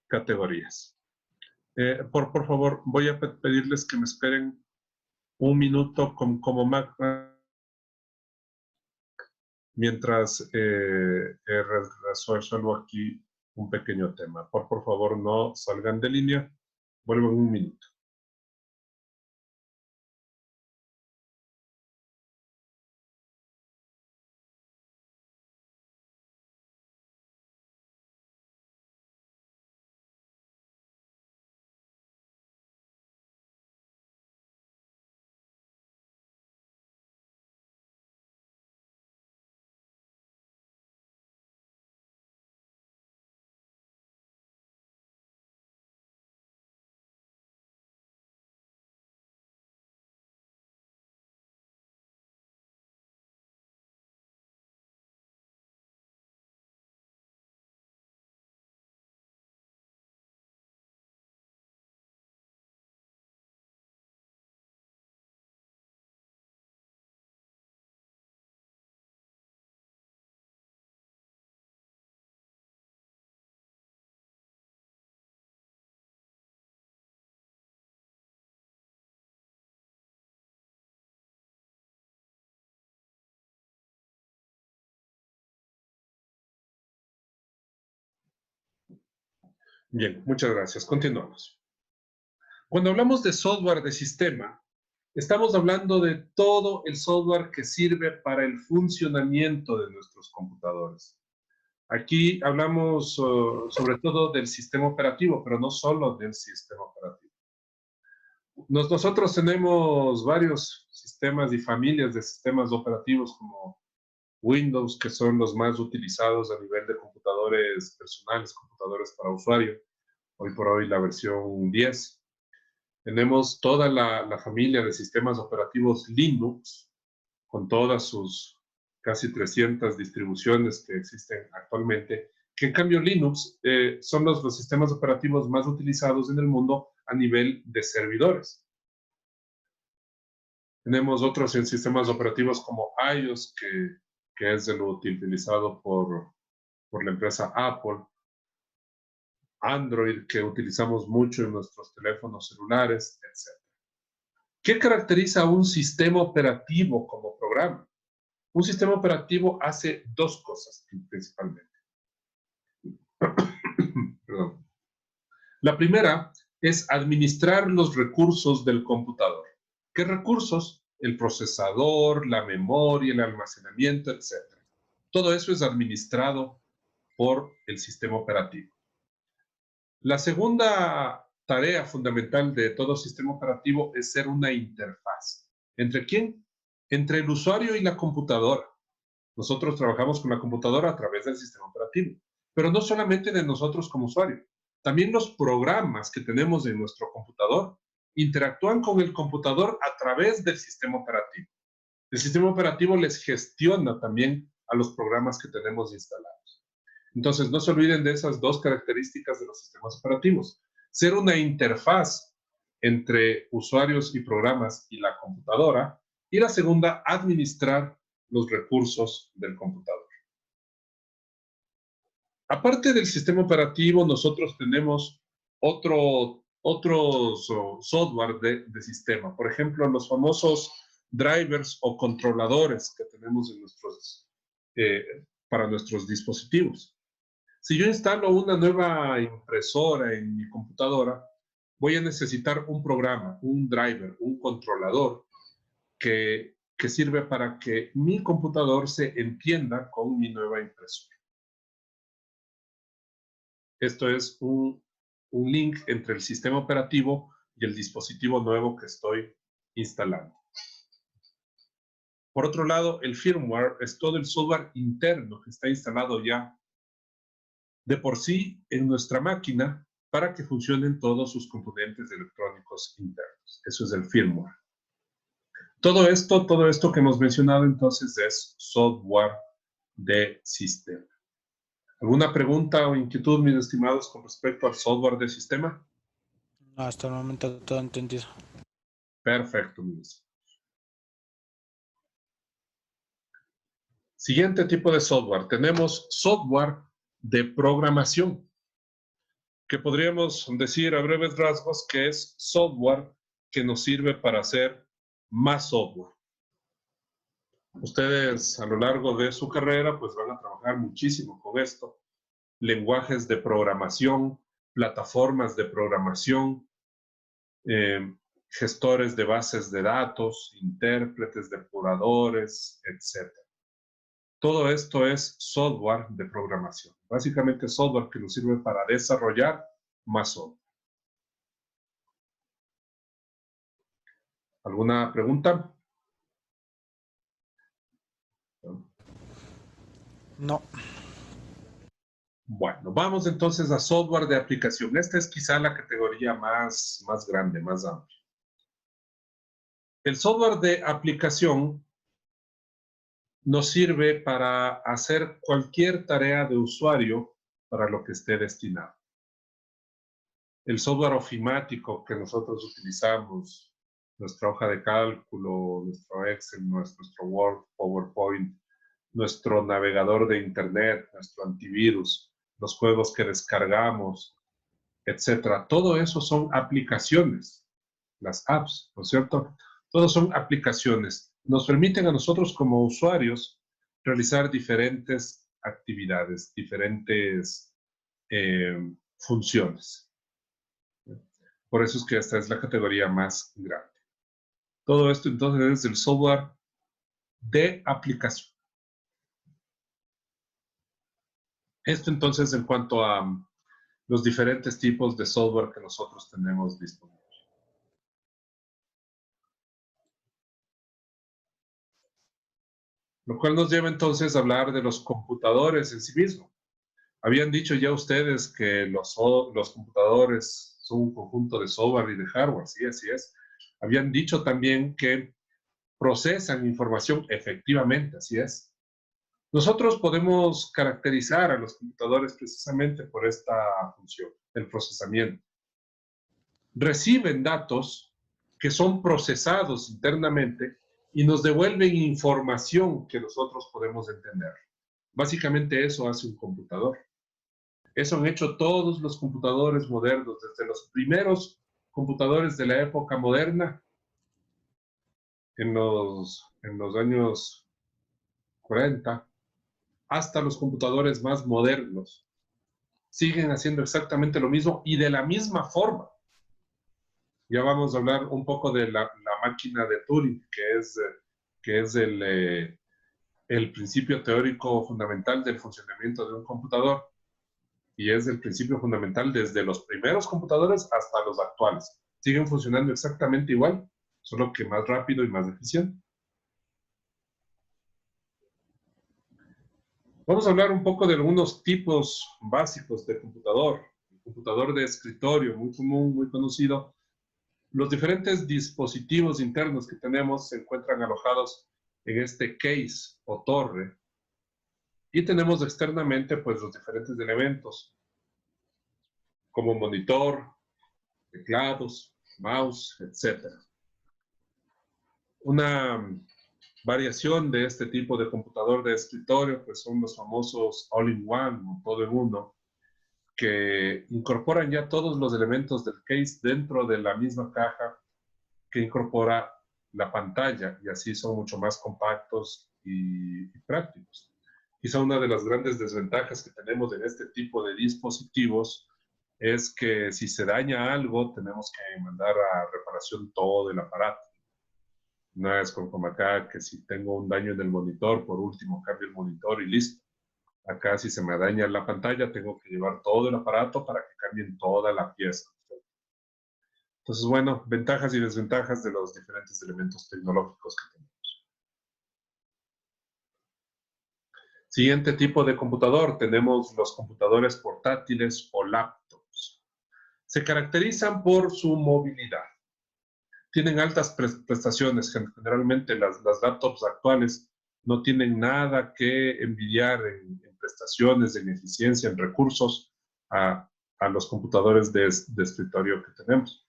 categorías. Por favor, voy a pedirles que me esperen un minuto como mientras resuelvo aquí un pequeño tema. Por favor, no salgan de línea. Vuelvo en un minuto. Bien, muchas gracias. Continuamos. Cuando hablamos de software de sistema, estamos hablando de todo el software que sirve para el funcionamiento de nuestros computadores. Aquí hablamos sobre todo del sistema operativo, pero no solo del sistema operativo. Nosotros tenemos varios sistemas y familias de sistemas operativos como Windows, que son los más utilizados a nivel de computadores personales, computadores para usuario. Hoy por hoy la versión 10. Tenemos toda la familia de sistemas operativos Linux, con todas sus casi 300 distribuciones que existen actualmente, que en cambio Linux son los sistemas operativos más utilizados en el mundo a nivel de servidores. Tenemos otros en sistemas operativos como iOS, que es el utilizado por la empresa Apple, Android, que utilizamos mucho en nuestros teléfonos celulares, etc. ¿Qué caracteriza a un sistema operativo como programa? Un sistema operativo hace dos cosas principalmente. Perdón. La primera es administrar los recursos del computador. ¿Qué recursos? El procesador, la memoria, el almacenamiento, etc. Todo eso es administrado por el sistema operativo. La segunda tarea fundamental de todo sistema operativo es ser una interfaz. ¿Entre quién? Entre el usuario y la computadora. Nosotros trabajamos con la computadora a través del sistema operativo, pero no solamente de nosotros como usuario. También los programas que tenemos en nuestro computador interactúan con el computador a través del sistema operativo. El sistema operativo les gestiona también a los programas que tenemos instalados. Entonces, no se olviden de esas dos características de los sistemas operativos. Ser una interfaz entre usuarios y programas y la computadora. Y la segunda, administrar los recursos del computador. Aparte del sistema operativo, nosotros tenemos otros software de sistema. Por ejemplo, los famosos drivers o controladores que tenemos en para nuestros dispositivos. Si yo instalo una nueva impresora en mi computadora, voy a necesitar un programa, un driver, un controlador que sirve para que mi computador se entienda con mi nueva impresora. Esto es un link entre el sistema operativo y el dispositivo nuevo que estoy instalando. Por otro lado, el firmware es todo el software interno que está instalado ya de por sí en nuestra máquina para que funcionen todos sus componentes electrónicos internos. Eso es el firmware. Todo esto que hemos mencionado entonces es software de sistema. ¿Alguna pregunta o inquietud, mis estimados, con respecto al software de sistema? Hasta el momento todo entendido. Perfecto, mis. Siguiente tipo de software. Tenemos software de programación, que podríamos decir a breves rasgos que es software que nos sirve para hacer más software. Ustedes a lo largo de su carrera pues van a trabajar muchísimo con esto. Lenguajes de programación, plataformas de programación, gestores de bases de datos, intérpretes, depuradores, etc. Todo esto es software de programación. Básicamente software que nos sirve para desarrollar más software. ¿Alguna pregunta? No. Bueno, vamos entonces a software de aplicación. Esta es quizá la categoría más grande, más amplia. El software de aplicación nos sirve para hacer cualquier tarea de usuario para lo que esté destinado. El software ofimático que nosotros utilizamos, nuestra hoja de cálculo, nuestro Excel, nuestro Word, PowerPoint, nuestro navegador de Internet, nuestro antivirus, los juegos que descargamos, etcétera. Todo eso son aplicaciones, las apps, ¿no es cierto? Todos son aplicaciones. Nos permiten a nosotros como usuarios realizar diferentes actividades, diferentes funciones. Por eso es que esta es la categoría más grande. Todo esto entonces es el software de aplicación. Esto entonces en cuanto a los diferentes tipos de software que nosotros tenemos disponibles. Lo cual nos lleva entonces a hablar de los computadores en sí mismos. Habían dicho ya ustedes que los computadores son un conjunto de software y de hardware, sí, así es. Habían dicho también que procesan información efectivamente, así es. Nosotros podemos caracterizar a los computadores precisamente por esta función, el procesamiento. Reciben datos que son procesados internamente y nos devuelven información que nosotros podemos entender. Básicamente eso hace un computador. Eso han hecho todos los computadores modernos, desde los primeros computadores de la época moderna, en los años 40, hasta los computadores más modernos. Siguen haciendo exactamente lo mismo y de la misma forma. Ya vamos a hablar un poco de la máquina de Turing, que es el principio teórico fundamental del funcionamiento de un computador. Y es el principio fundamental desde los primeros computadores hasta los actuales. Siguen funcionando exactamente igual, solo que más rápido y más eficiente. Vamos a hablar un poco de algunos tipos básicos de computador. El computador de escritorio, muy común, muy conocido. Los diferentes dispositivos internos que tenemos se encuentran alojados en este case o torre. Y tenemos externamente pues los diferentes elementos, como monitor, teclados, mouse, etc. Una variación de este tipo de computador de escritorio pues son los famosos all-in-one o todo en uno, que incorporan ya todos los elementos del case dentro de la misma caja que incorpora la pantalla, y así son mucho más compactos y prácticos. Quizá una de las grandes desventajas que tenemos en este tipo de dispositivos es que si se daña algo, tenemos que mandar a reparación todo el aparato. No es como acá, que si tengo un daño en el monitor, por último cambio el monitor y listo. Acá si se me daña la pantalla, tengo que llevar todo el aparato para que cambien toda la pieza. Entonces, bueno, ventajas y desventajas de los diferentes elementos tecnológicos que tenemos. Siguiente tipo de computador, tenemos los computadores portátiles o laptops. Se caracterizan por su movilidad. Tienen altas prestaciones. Generalmente las laptops actuales no tienen nada que envidiar en prestaciones, en eficiencia, en recursos a los computadores de escritorio que tenemos.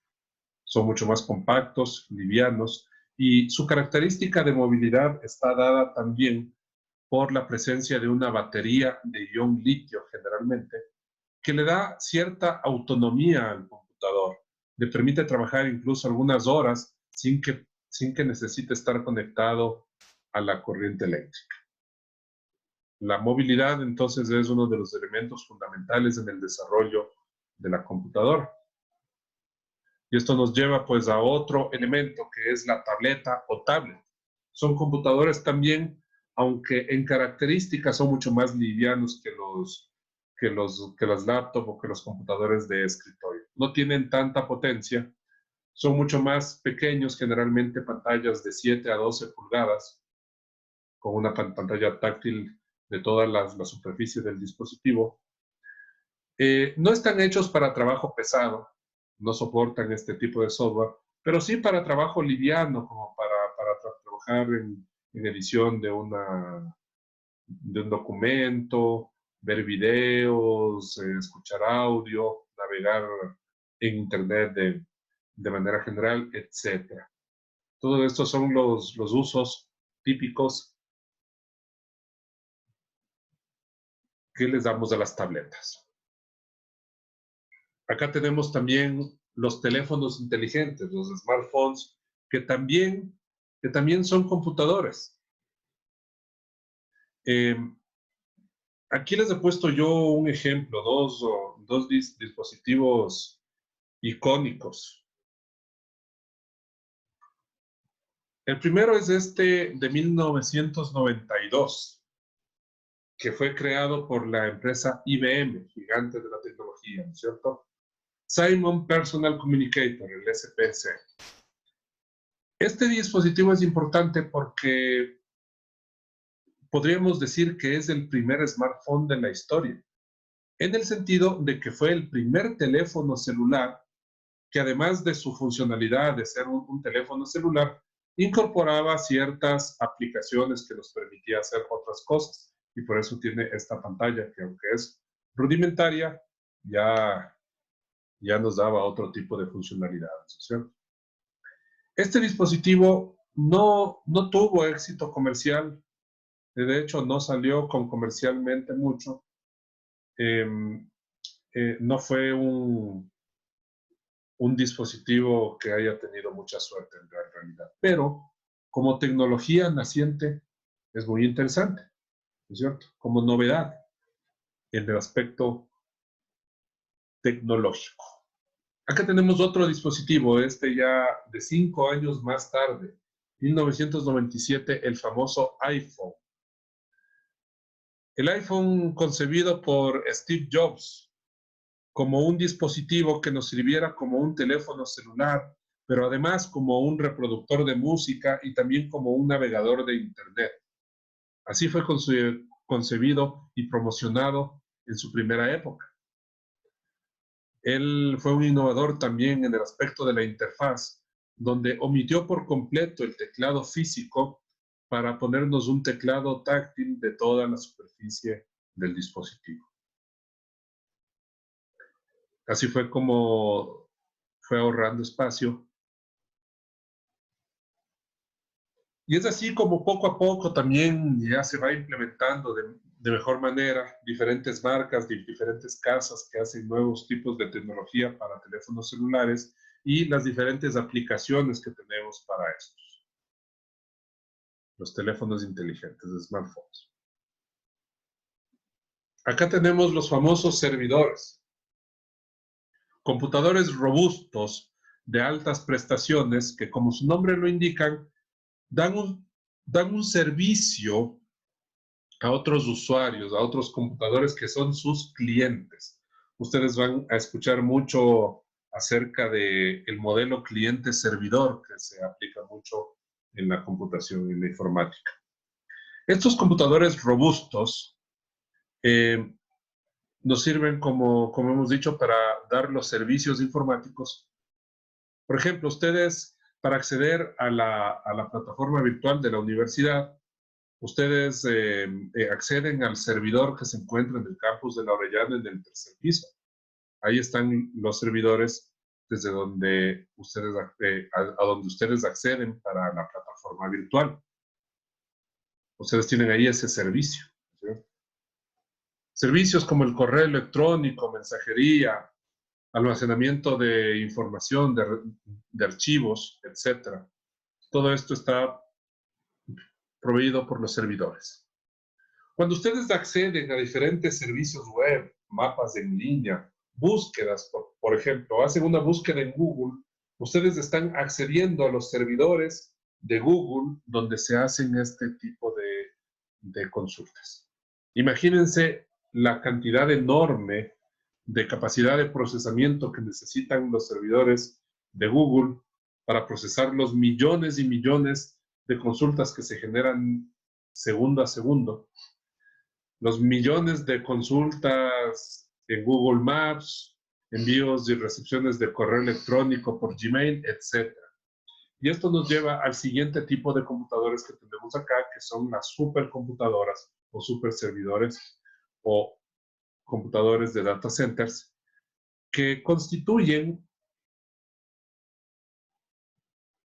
Son mucho más compactos, livianos, y su característica de movilidad está dada también por la presencia de una batería de ion litio, generalmente, que le da cierta autonomía al computador. Le permite trabajar incluso algunas horas sin que necesite estar conectado a la corriente eléctrica. La movilidad, entonces, es uno de los elementos fundamentales en el desarrollo de la computadora. Y esto nos lleva pues a otro elemento que es la tableta o tablet. Son computadores también, aunque en características son mucho más livianos que las laptops o que los computadores de escritorio. No tienen tanta potencia, son mucho más pequeños, generalmente pantallas de 7 a 12 pulgadas, con una pantalla táctil de toda la superficie del dispositivo. No están hechos para trabajo pesado, no soportan este tipo de software, pero sí para trabajo liviano, como para trabajar en edición de un documento, ver videos, escuchar audio, navegar en Internet de manera general, etc. Todo esto son los usos típicos que les damos a las tabletas. Acá tenemos también los teléfonos inteligentes, los smartphones, que también son computadores. Aquí les he puesto yo un ejemplo, dos dispositivos icónicos. El primero es este de 1992, que fue creado por la empresa IBM, gigante de la tecnología, ¿no es cierto? Simon Personal Communicator, el SPC. Este dispositivo es importante porque podríamos decir que es el primer smartphone de la historia, en el sentido de que fue el primer teléfono celular que, además de su funcionalidad de ser un teléfono celular, incorporaba ciertas aplicaciones que nos permitía hacer otras cosas. Y por eso tiene esta pantalla que, aunque es rudimentaria, ya nos daba otro tipo de funcionalidades, ¿cierto? Este dispositivo no tuvo éxito comercial. De hecho, no salió comercialmente mucho. No fue un dispositivo que haya tenido mucha suerte en realidad. Pero como tecnología naciente es muy interesante, ¿no es cierto? Como novedad en el aspecto tecnológico. Acá tenemos otro dispositivo, ya de 5 años más tarde, 1997, el famoso iPhone. El iPhone concebido por Steve Jobs como un dispositivo que nos sirviera como un teléfono celular, pero además como un reproductor de música y también como un navegador de Internet. Así fue concebido y promocionado en su primera época. Él fue un innovador también en el aspecto de la interfaz, donde omitió por completo el teclado físico para ponernos un teclado táctil de toda la superficie del dispositivo. Así fue como fue ahorrando espacio. Y es así como poco a poco también ya se va implementando de mejor manera diferentes marcas, diferentes casas que hacen nuevos tipos de tecnología para teléfonos celulares y las diferentes aplicaciones que tenemos para estos. Los teléfonos inteligentes, smartphones. Acá tenemos los famosos servidores. Computadores robustos de altas prestaciones que, como su nombre lo indican, dan un servicio a otros usuarios, a otros computadores que son sus clientes. Ustedes van a escuchar mucho acerca del modelo cliente-servidor que se aplica mucho en la computación y en la informática. Estos computadores robustos nos sirven, como hemos dicho, para dar los servicios informáticos. Por ejemplo, ustedes, para acceder a la plataforma virtual de la universidad, ustedes acceden al servidor que se encuentra en el campus de La Orellana, en el 3er piso. Ahí están los servidores desde donde a donde ustedes acceden para la plataforma virtual. Ustedes tienen ahí ese servicio, ¿sí? Servicios como el correo electrónico, mensajería, almacenamiento de información, de archivos, etc. Todo esto está proveído por los servidores. Cuando ustedes acceden a diferentes servicios web, mapas en línea, búsquedas, por ejemplo, hacen una búsqueda en Google, ustedes están accediendo a los servidores de Google donde se hacen este tipo de consultas. Imagínense la cantidad enorme de capacidad de procesamiento que necesitan los servidores de Google para procesar los millones y millones de consultas que se generan segundo a segundo. Los millones de consultas en Google Maps, envíos y recepciones de correo electrónico por Gmail, etc. Y esto nos lleva al siguiente tipo de computadores que tenemos acá, que son las supercomputadoras o superservidores o computadores de data centers, que constituyen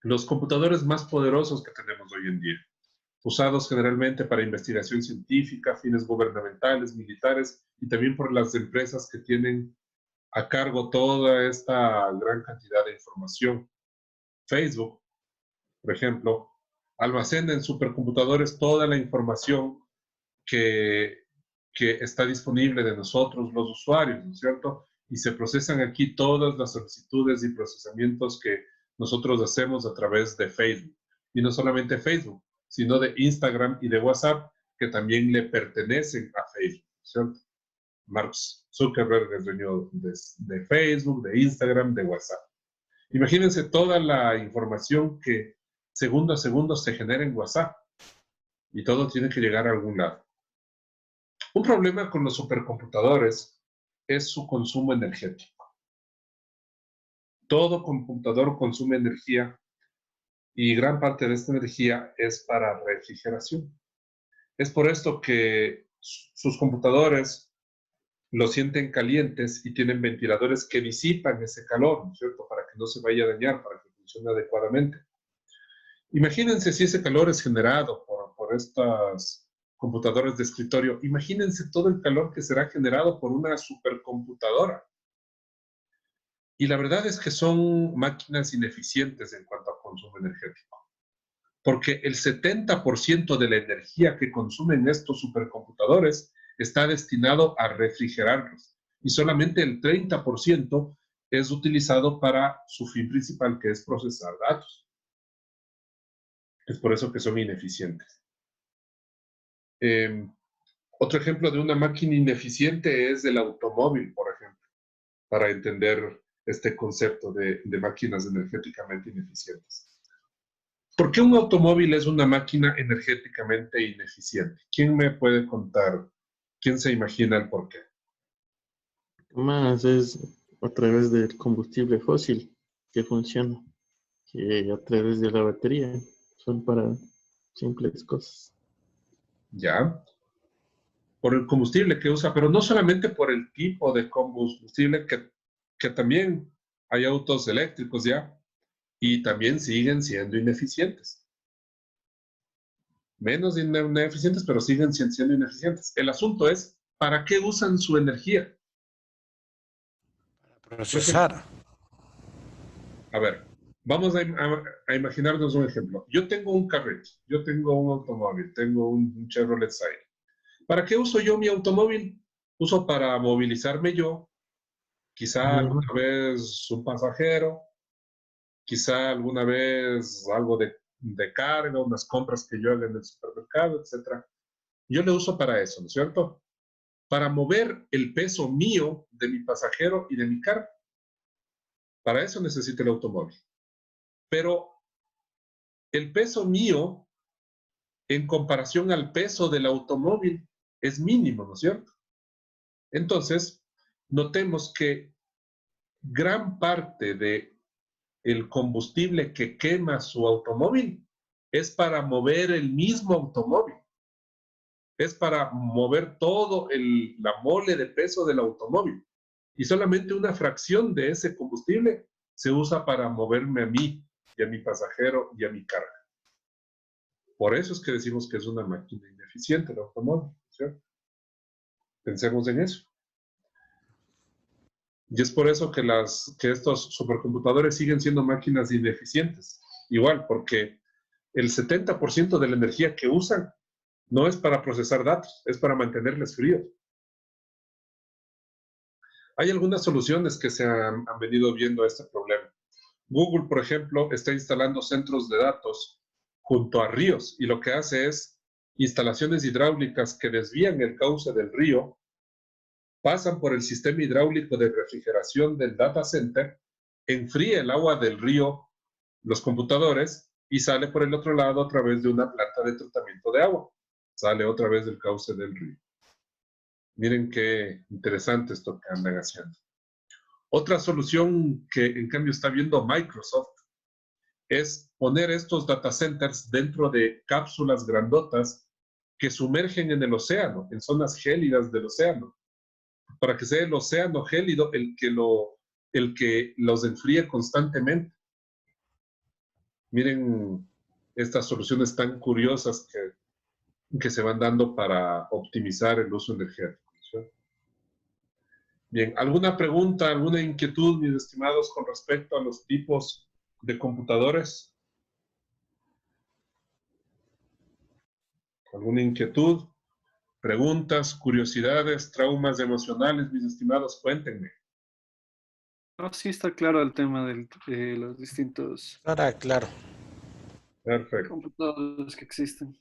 los computadores más poderosos que tenemos hoy en día, usados generalmente para investigación científica, fines gubernamentales, militares y también por las empresas que tienen a cargo toda esta gran cantidad de información. Facebook, por ejemplo, almacena en supercomputadores toda la información que está disponible de nosotros, los usuarios, ¿no es cierto? Y se procesan aquí todas las solicitudes y procesamientos que nosotros hacemos a través de Facebook. Y no solamente Facebook, sino de Instagram y de WhatsApp, que también le pertenecen a Facebook, ¿cierto? Mark Zuckerberg es dueño de Facebook, de Instagram, de WhatsApp. Imagínense toda la información que segundo a segundo se genera en WhatsApp. y todo tiene que llegar a algún lado. Un problema con los supercomputadores es su consumo energético. Todo computador consume energía y gran parte de esta energía es para refrigeración. Es por esto que sus computadores lo sienten calientes y tienen ventiladores que disipan ese calor, ¿no es cierto? Para que no se vaya a dañar, para que funcione adecuadamente. Imagínense si ese calor es generado por estas computadores de escritorio. Imagínense todo el calor que será generado por una supercomputadora. Y la verdad es que son máquinas ineficientes en cuanto a consumo energético. Porque el 70% de la energía que consumen estos supercomputadores está destinado a refrigerarlos. Y solamente el 30% es utilizado para su fin principal, que es procesar datos. Es por eso que son ineficientes. Otro ejemplo de una máquina ineficiente es el automóvil, por ejemplo, para entender este concepto de máquinas energéticamente ineficientes. ¿Por qué un automóvil es una máquina energéticamente ineficiente? ¿Quién me puede contar? ¿Quién se imagina el por qué? Más es a través del combustible fósil que funciona, que a través de la batería son para simples cosas. ¿Ya? Por el combustible que usa, pero no solamente por el tipo de combustible, que también hay autos eléctricos ya, y también siguen siendo ineficientes. Menos ineficientes, pero siguen siendo ineficientes. El asunto es, ¿para qué usan su energía? Por ejemplo, Procesar. a ver, vamos a imaginarnos un ejemplo. Yo tengo un carrito, yo tengo un automóvil, tengo un Chevrolet Scion. ¿Para qué uso yo mi automóvil? Uso para movilizarme yo, quizá alguna vez un pasajero, quizá alguna vez algo de carga, unas compras que yo haga en el supermercado, etc. Yo le uso para eso, ¿no es cierto? Para mover el peso mío de mi pasajero y de mi carga. Para eso necesito el automóvil. Pero el peso mío en comparación al peso del automóvil es mínimo, ¿no es cierto? Entonces, notemos que gran parte de el combustible que quema su automóvil es para mover el mismo automóvil. Es para mover todo la mole de peso del automóvil. Y solamente una fracción de ese combustible se usa para moverme a mí y a mi pasajero y a mi carga. Por eso es que decimos que es una máquina ineficiente el automóvil, ¿cierto? Pensemos en eso. Y es por eso que estos supercomputadores siguen siendo máquinas ineficientes. Igual, porque el 70% de la energía que usan no es para procesar datos, es para mantenerles fríos. Hay algunas soluciones que se han venido viendo a este problema. Google, por ejemplo, está instalando centros de datos junto a ríos y lo que hace es instalaciones hidráulicas que desvían el cauce del río, pasan por el sistema hidráulico de refrigeración del data center, enfría el agua del río, los computadores, y sale por el otro lado a través de una planta de tratamiento de agua. Sale otra vez del cauce del río. Miren qué interesante esto que andan haciendo. Otra solución que en cambio está viendo Microsoft es poner estos data centers dentro de cápsulas grandotas que sumergen en el océano, en zonas gélidas del océano, para que sea el océano gélido el que los enfríe constantemente. Miren estas soluciones tan curiosas que se van dando para optimizar el uso energético, ¿sí? Bien, ¿alguna pregunta, alguna inquietud, mis estimados, con respecto a los tipos de computadores? ¿Alguna inquietud? Preguntas, curiosidades, traumas emocionales, mis estimados, cuéntenme. No, sí está claro el tema de los distintos Ahora, claro. Perfecto. computadores que existen.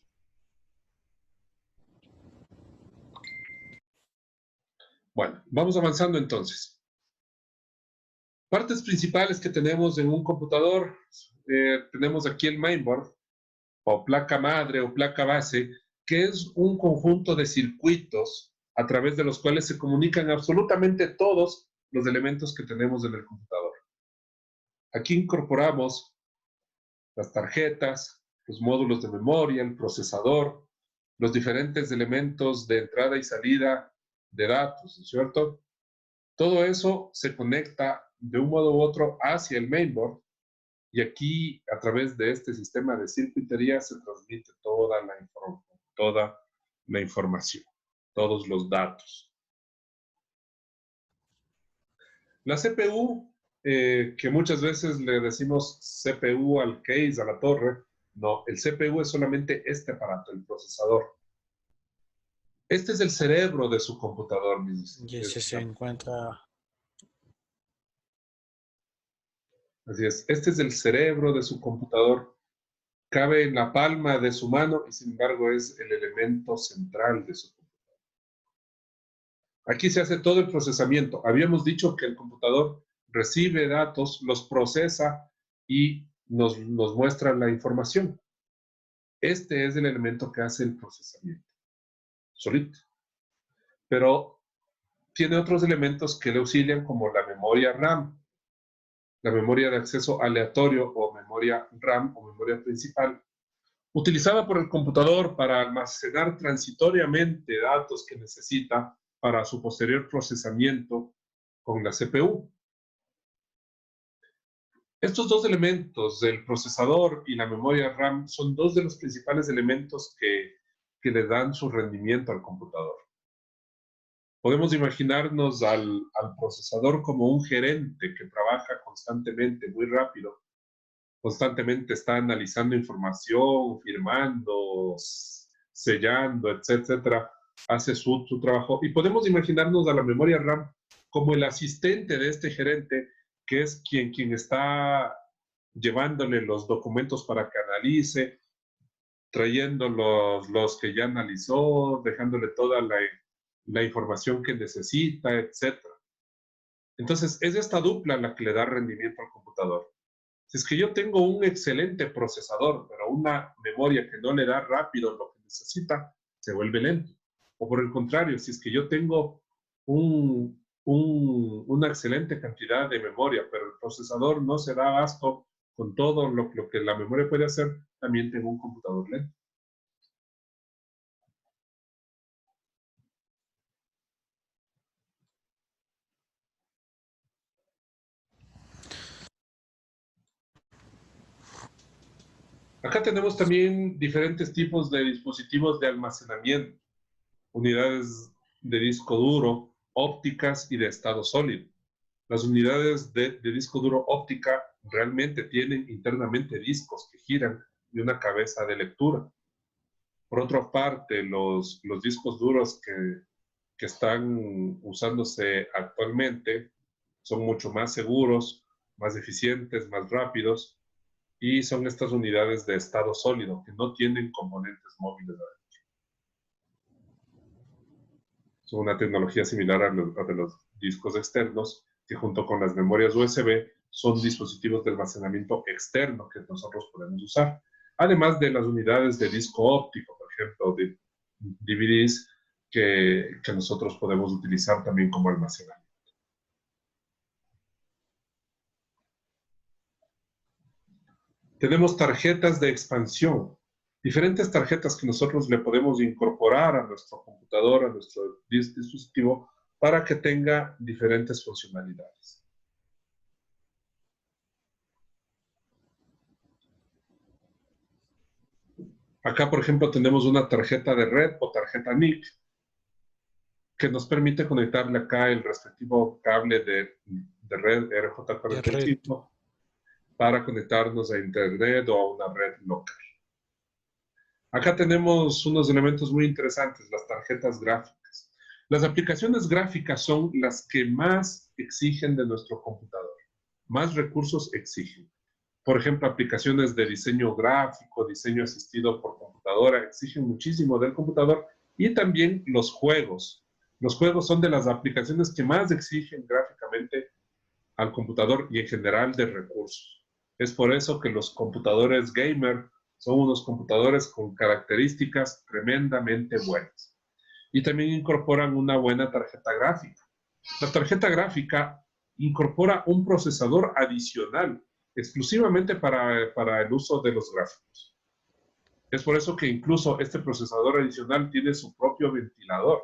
Bueno, vamos avanzando entonces. Partes principales que tenemos en un computador. Tenemos aquí el mainboard. o placa madre o placa base, que es un conjunto de circuitos a través de los cuales se comunican absolutamente todos los elementos que tenemos en el computador. Aquí incorporamos las tarjetas, los módulos de memoria, el procesador, los diferentes elementos de entrada y salida de datos, ¿no es cierto? Todo eso se conecta de un modo u otro hacia el mainboard y aquí, a través de este sistema de circuitería, se transmite toda la información, todos los datos. La CPU, que muchas veces le decimos CPU al case, a la torre, no, el CPU es solamente este aparato, el procesador. Este es el cerebro de su computador, Y ese se encuentra. Así es, este es el cerebro de su computador. Cabe en la palma de su mano y sin embargo es el elemento central de su computador. Aquí se hace todo el procesamiento. Habíamos dicho que el computador recibe datos, los procesa y nos muestra la información. Este es el elemento que hace el procesamiento, solito. Pero tiene otros elementos que le auxilian como la memoria RAM, la memoria de acceso aleatorio o memoria RAM o memoria principal, utilizada por el computador para almacenar transitoriamente datos que necesita para su posterior procesamiento con la CPU. Estos dos elementos, el procesador y la memoria RAM, son dos de los principales elementos que le dan su rendimiento al computador. Podemos imaginarnos al procesador como un gerente que trabaja constantemente, muy rápido. Constantemente está analizando información, firmando, sellando, etcétera. Hace su trabajo. Y podemos imaginarnos a la memoria RAM como el asistente de este gerente, que es quien está llevándole los documentos para que analice, trayendo los que ya analizó, dejándole toda la información que necesita, etcétera. Entonces, es esta dupla la que le da rendimiento al computador. Si es que yo tengo un excelente procesador, pero una memoria que no le da rápido lo que necesita, se vuelve lento. O por el contrario, si es que yo tengo una excelente cantidad de memoria, pero el procesador no se da abasto con todo lo que la memoria puede hacer, también tengo un computador lento. Acá tenemos también diferentes tipos de dispositivos de almacenamiento, unidades de disco duro, ópticas y de estado sólido. Las unidades de disco duro óptica realmente tienen internamente discos que giran y una cabeza de lectura. Por otra parte, los discos duros que están usándose actualmente son mucho más seguros, más eficientes, más rápidos, y son estas unidades de estado sólido que no tienen componentes móviles adentro. Son una tecnología similar a de los discos externos, que junto con las memorias USB son dispositivos de almacenamiento externo que nosotros podemos usar. Además de las unidades de disco óptico, por ejemplo, de DVDs, que nosotros podemos utilizar también como almacenamiento. Tenemos tarjetas de expansión, diferentes tarjetas que nosotros le podemos incorporar a nuestro computador, a nuestro dispositivo, para que tenga diferentes funcionalidades. Acá, por ejemplo, tenemos una tarjeta de red o tarjeta NIC que nos permite conectarle acá el respectivo cable de red RJ45 para conectarnos a internet o a una red local. Acá tenemos unos elementos muy interesantes, las tarjetas gráficas. Las aplicaciones gráficas son las que más exigen de nuestro computador, más recursos exigen. Por ejemplo, aplicaciones de diseño gráfico, diseño asistido por computadora, exigen muchísimo del computador, y también los juegos. Los juegos son de las aplicaciones que más exigen gráficamente al computador y en general de recursos. Es por eso que los computadores gamer Son unos computadores con características tremendamente buenas. Y también incorporan una buena tarjeta gráfica. La tarjeta gráfica incorpora un procesador adicional, exclusivamente para el uso de los gráficos. Es por eso que incluso este procesador adicional tiene su propio ventilador,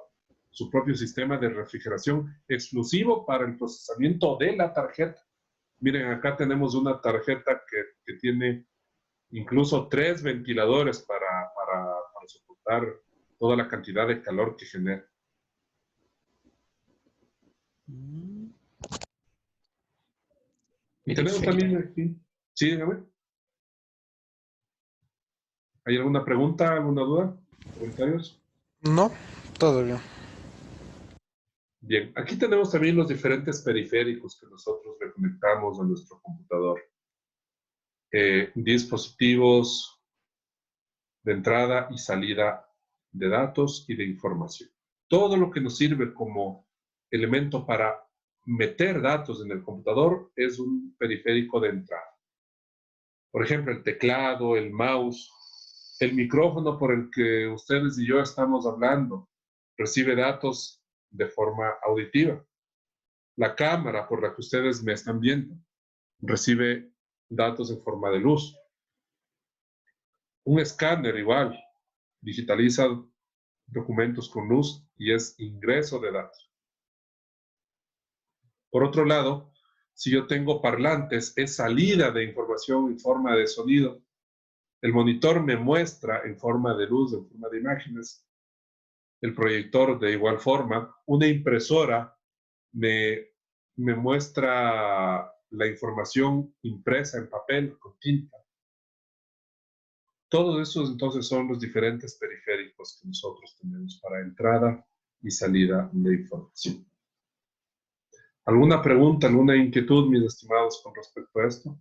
su propio sistema de refrigeración exclusivo para el procesamiento de la tarjeta. Miren, acá tenemos una tarjeta que tiene incluso 3 ventiladores para soportar toda la cantidad de calor que genera. Y tenemos también aquí, sí, dígame. ¿Hay alguna pregunta, alguna duda? ¿Comentarios? No, todo bien. Bien, aquí tenemos también los diferentes periféricos que nosotros le conectamos a nuestro computador. Dispositivos de entrada y salida de datos y de información. Todo lo que nos sirve como elemento para meter datos en el computador es un periférico de entrada. Por ejemplo, el teclado, el mouse, el micrófono por el que ustedes y yo estamos hablando, recibe datos de forma auditiva. La cámara por la que ustedes me están viendo, recibe datos en forma de luz. Un escáner igual, digitaliza documentos con luz y es ingreso de datos. Por otro lado, si yo tengo parlantes, es salida de información en forma de sonido. El monitor me muestra en forma de luz, en forma de imágenes. El proyector de igual forma. Una impresora me muestra la información impresa en papel con tinta. Todos esos entonces son los diferentes periféricos que nosotros tenemos para entrada y salida de información. ¿Alguna pregunta, alguna inquietud, mis estimados, con respecto a esto?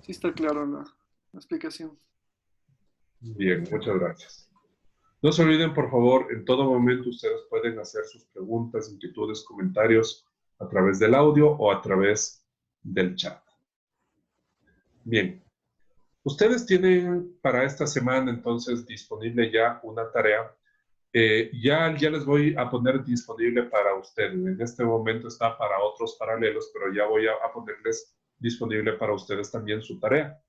Sí está claro la explicación. Bien, muchas gracias. No se olviden, por favor, en todo momento ustedes pueden hacer sus preguntas, inquietudes, comentarios a través del audio o a través del chat. Bien. Ustedes tienen para esta semana entonces disponible ya una tarea. Ya les voy a poner disponible para ustedes. En este momento está para otros paralelos, pero ya voy a ponerles disponible para ustedes también su tarea.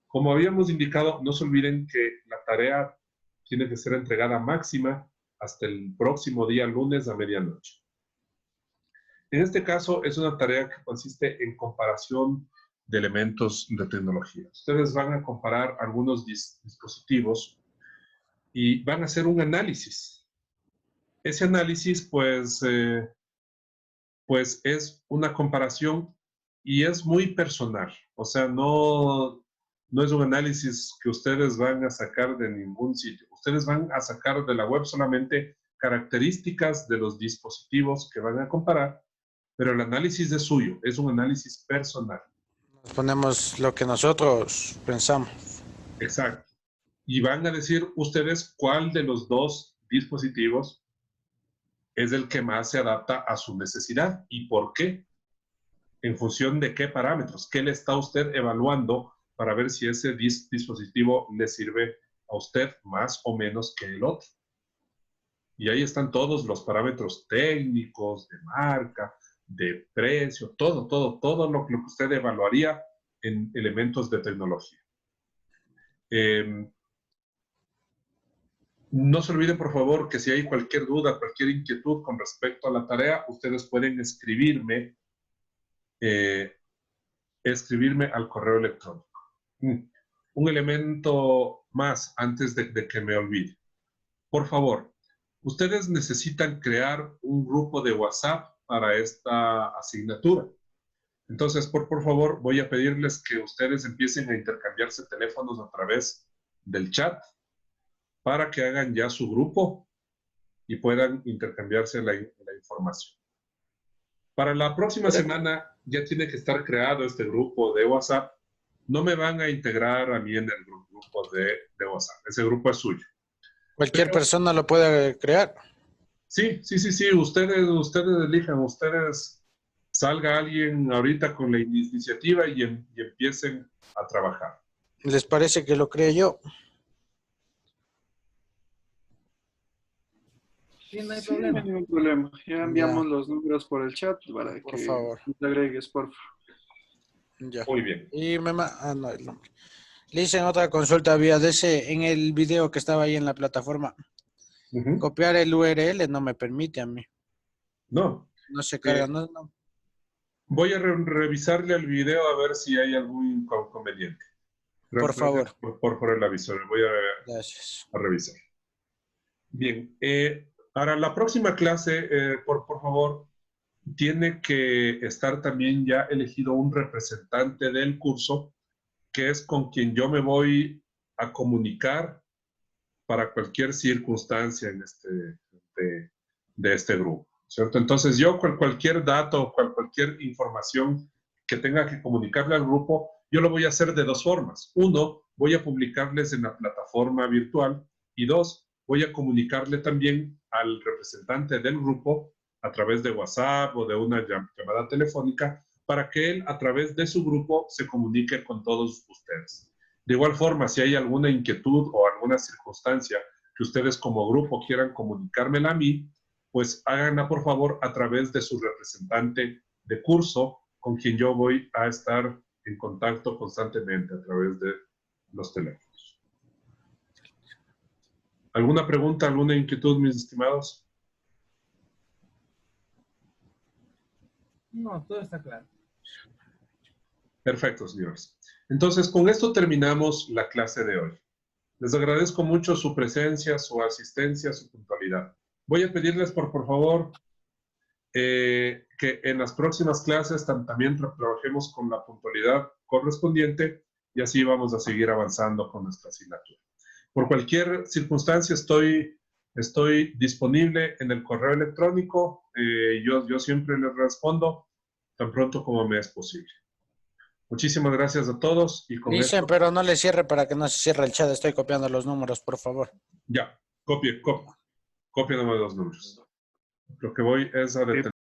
Como habíamos indicado, no se olviden que la tarea tiene que ser entregada máxima hasta el próximo día lunes a medianoche. En este caso es una tarea que consiste en comparación de elementos de tecnología. Ustedes van a comparar algunos dispositivos y van a hacer un análisis. Ese análisis, pues es una comparación y es muy personal. O sea, no es un análisis que ustedes van a sacar de ningún sitio. Ustedes van a sacar de la web solamente características de los dispositivos que van a comparar, pero el análisis es suyo, es un análisis personal. Nos ponemos lo que nosotros pensamos. Exacto. Y van a decir ustedes cuál de los dos dispositivos es el que más se adapta a su necesidad y por qué. En función de qué parámetros, qué le está usted evaluando para ver si ese dispositivo le sirve a usted más o menos que el otro. Y ahí están todos los parámetros técnicos, de marca, de precio, todo lo que usted evaluaría en elementos de tecnología. No se olviden, por favor, que si hay cualquier duda, cualquier inquietud con respecto a la tarea, ustedes pueden escribirme al correo electrónico. Un elemento más antes de que me olvide. Por favor, ustedes necesitan crear un grupo de WhatsApp para esta asignatura. Entonces, por favor, voy a pedirles que ustedes empiecen a intercambiarse teléfonos a través del chat para que hagan ya su grupo y puedan intercambiarse la información. Para la próxima semana ya tiene que estar creado este grupo de WhatsApp. No me van a integrar a mí en el grupo de WhatsApp. Ese grupo es suyo. Cualquier persona lo puede crear. Sí. Ustedes elijan, ustedes salga alguien ahorita con la iniciativa y empiecen a trabajar. ¿Les parece que lo cree yo? Sí, no hay Sí, no problema. hay ningún problema. Ya enviamos Ya. los números por el chat para Por que favor. te agregues, por favor. Ya. Muy bien. Y no, el nombre. Le hice otra consulta vía DC en el video que estaba ahí en la plataforma. Ujú. Copiar el URL no me permite a mí. No. No se carga, no. Voy a revisarle el video a ver si hay algún inconveniente. Por favor. Por el aviso. Voy Gracias. a revisar. Bien. Para la próxima clase, por favor, tiene que estar también ya elegido un representante del curso, que es con quien yo me voy a comunicar para cualquier circunstancia en de este grupo, ¿cierto? Entonces yo cualquier dato, cualquier información que tenga que comunicarle al grupo, yo lo voy a hacer de dos formas. Uno, voy a publicarles en la plataforma virtual y dos, voy a comunicarle también al representante del grupo a través de WhatsApp o de una llamada telefónica para que él a través de su grupo se comunique con todos ustedes. De igual forma, si hay alguna inquietud o alguna circunstancia que ustedes como grupo quieran comunicármela a mí, pues háganla por favor a través de su representante de curso, con quien yo voy a estar en contacto constantemente a través de los teléfonos. ¿Alguna pregunta, alguna inquietud, mis estimados? No, todo está claro. Perfecto, señores. Entonces, con esto terminamos la clase de hoy. Les agradezco mucho su presencia, su asistencia, su puntualidad. Voy a pedirles, por favor, que en las próximas clases también trabajemos con la puntualidad correspondiente y así vamos a seguir avanzando con nuestra asignatura. Por cualquier circunstancia estoy disponible en el correo electrónico. Yo siempre les respondo tan pronto como me es posible. Muchísimas gracias a todos y con Dicen, esto pero no le cierre para que no se cierre el chat. Estoy copiando los números, por favor. ya, copie nomás los números. Lo que voy es a detener.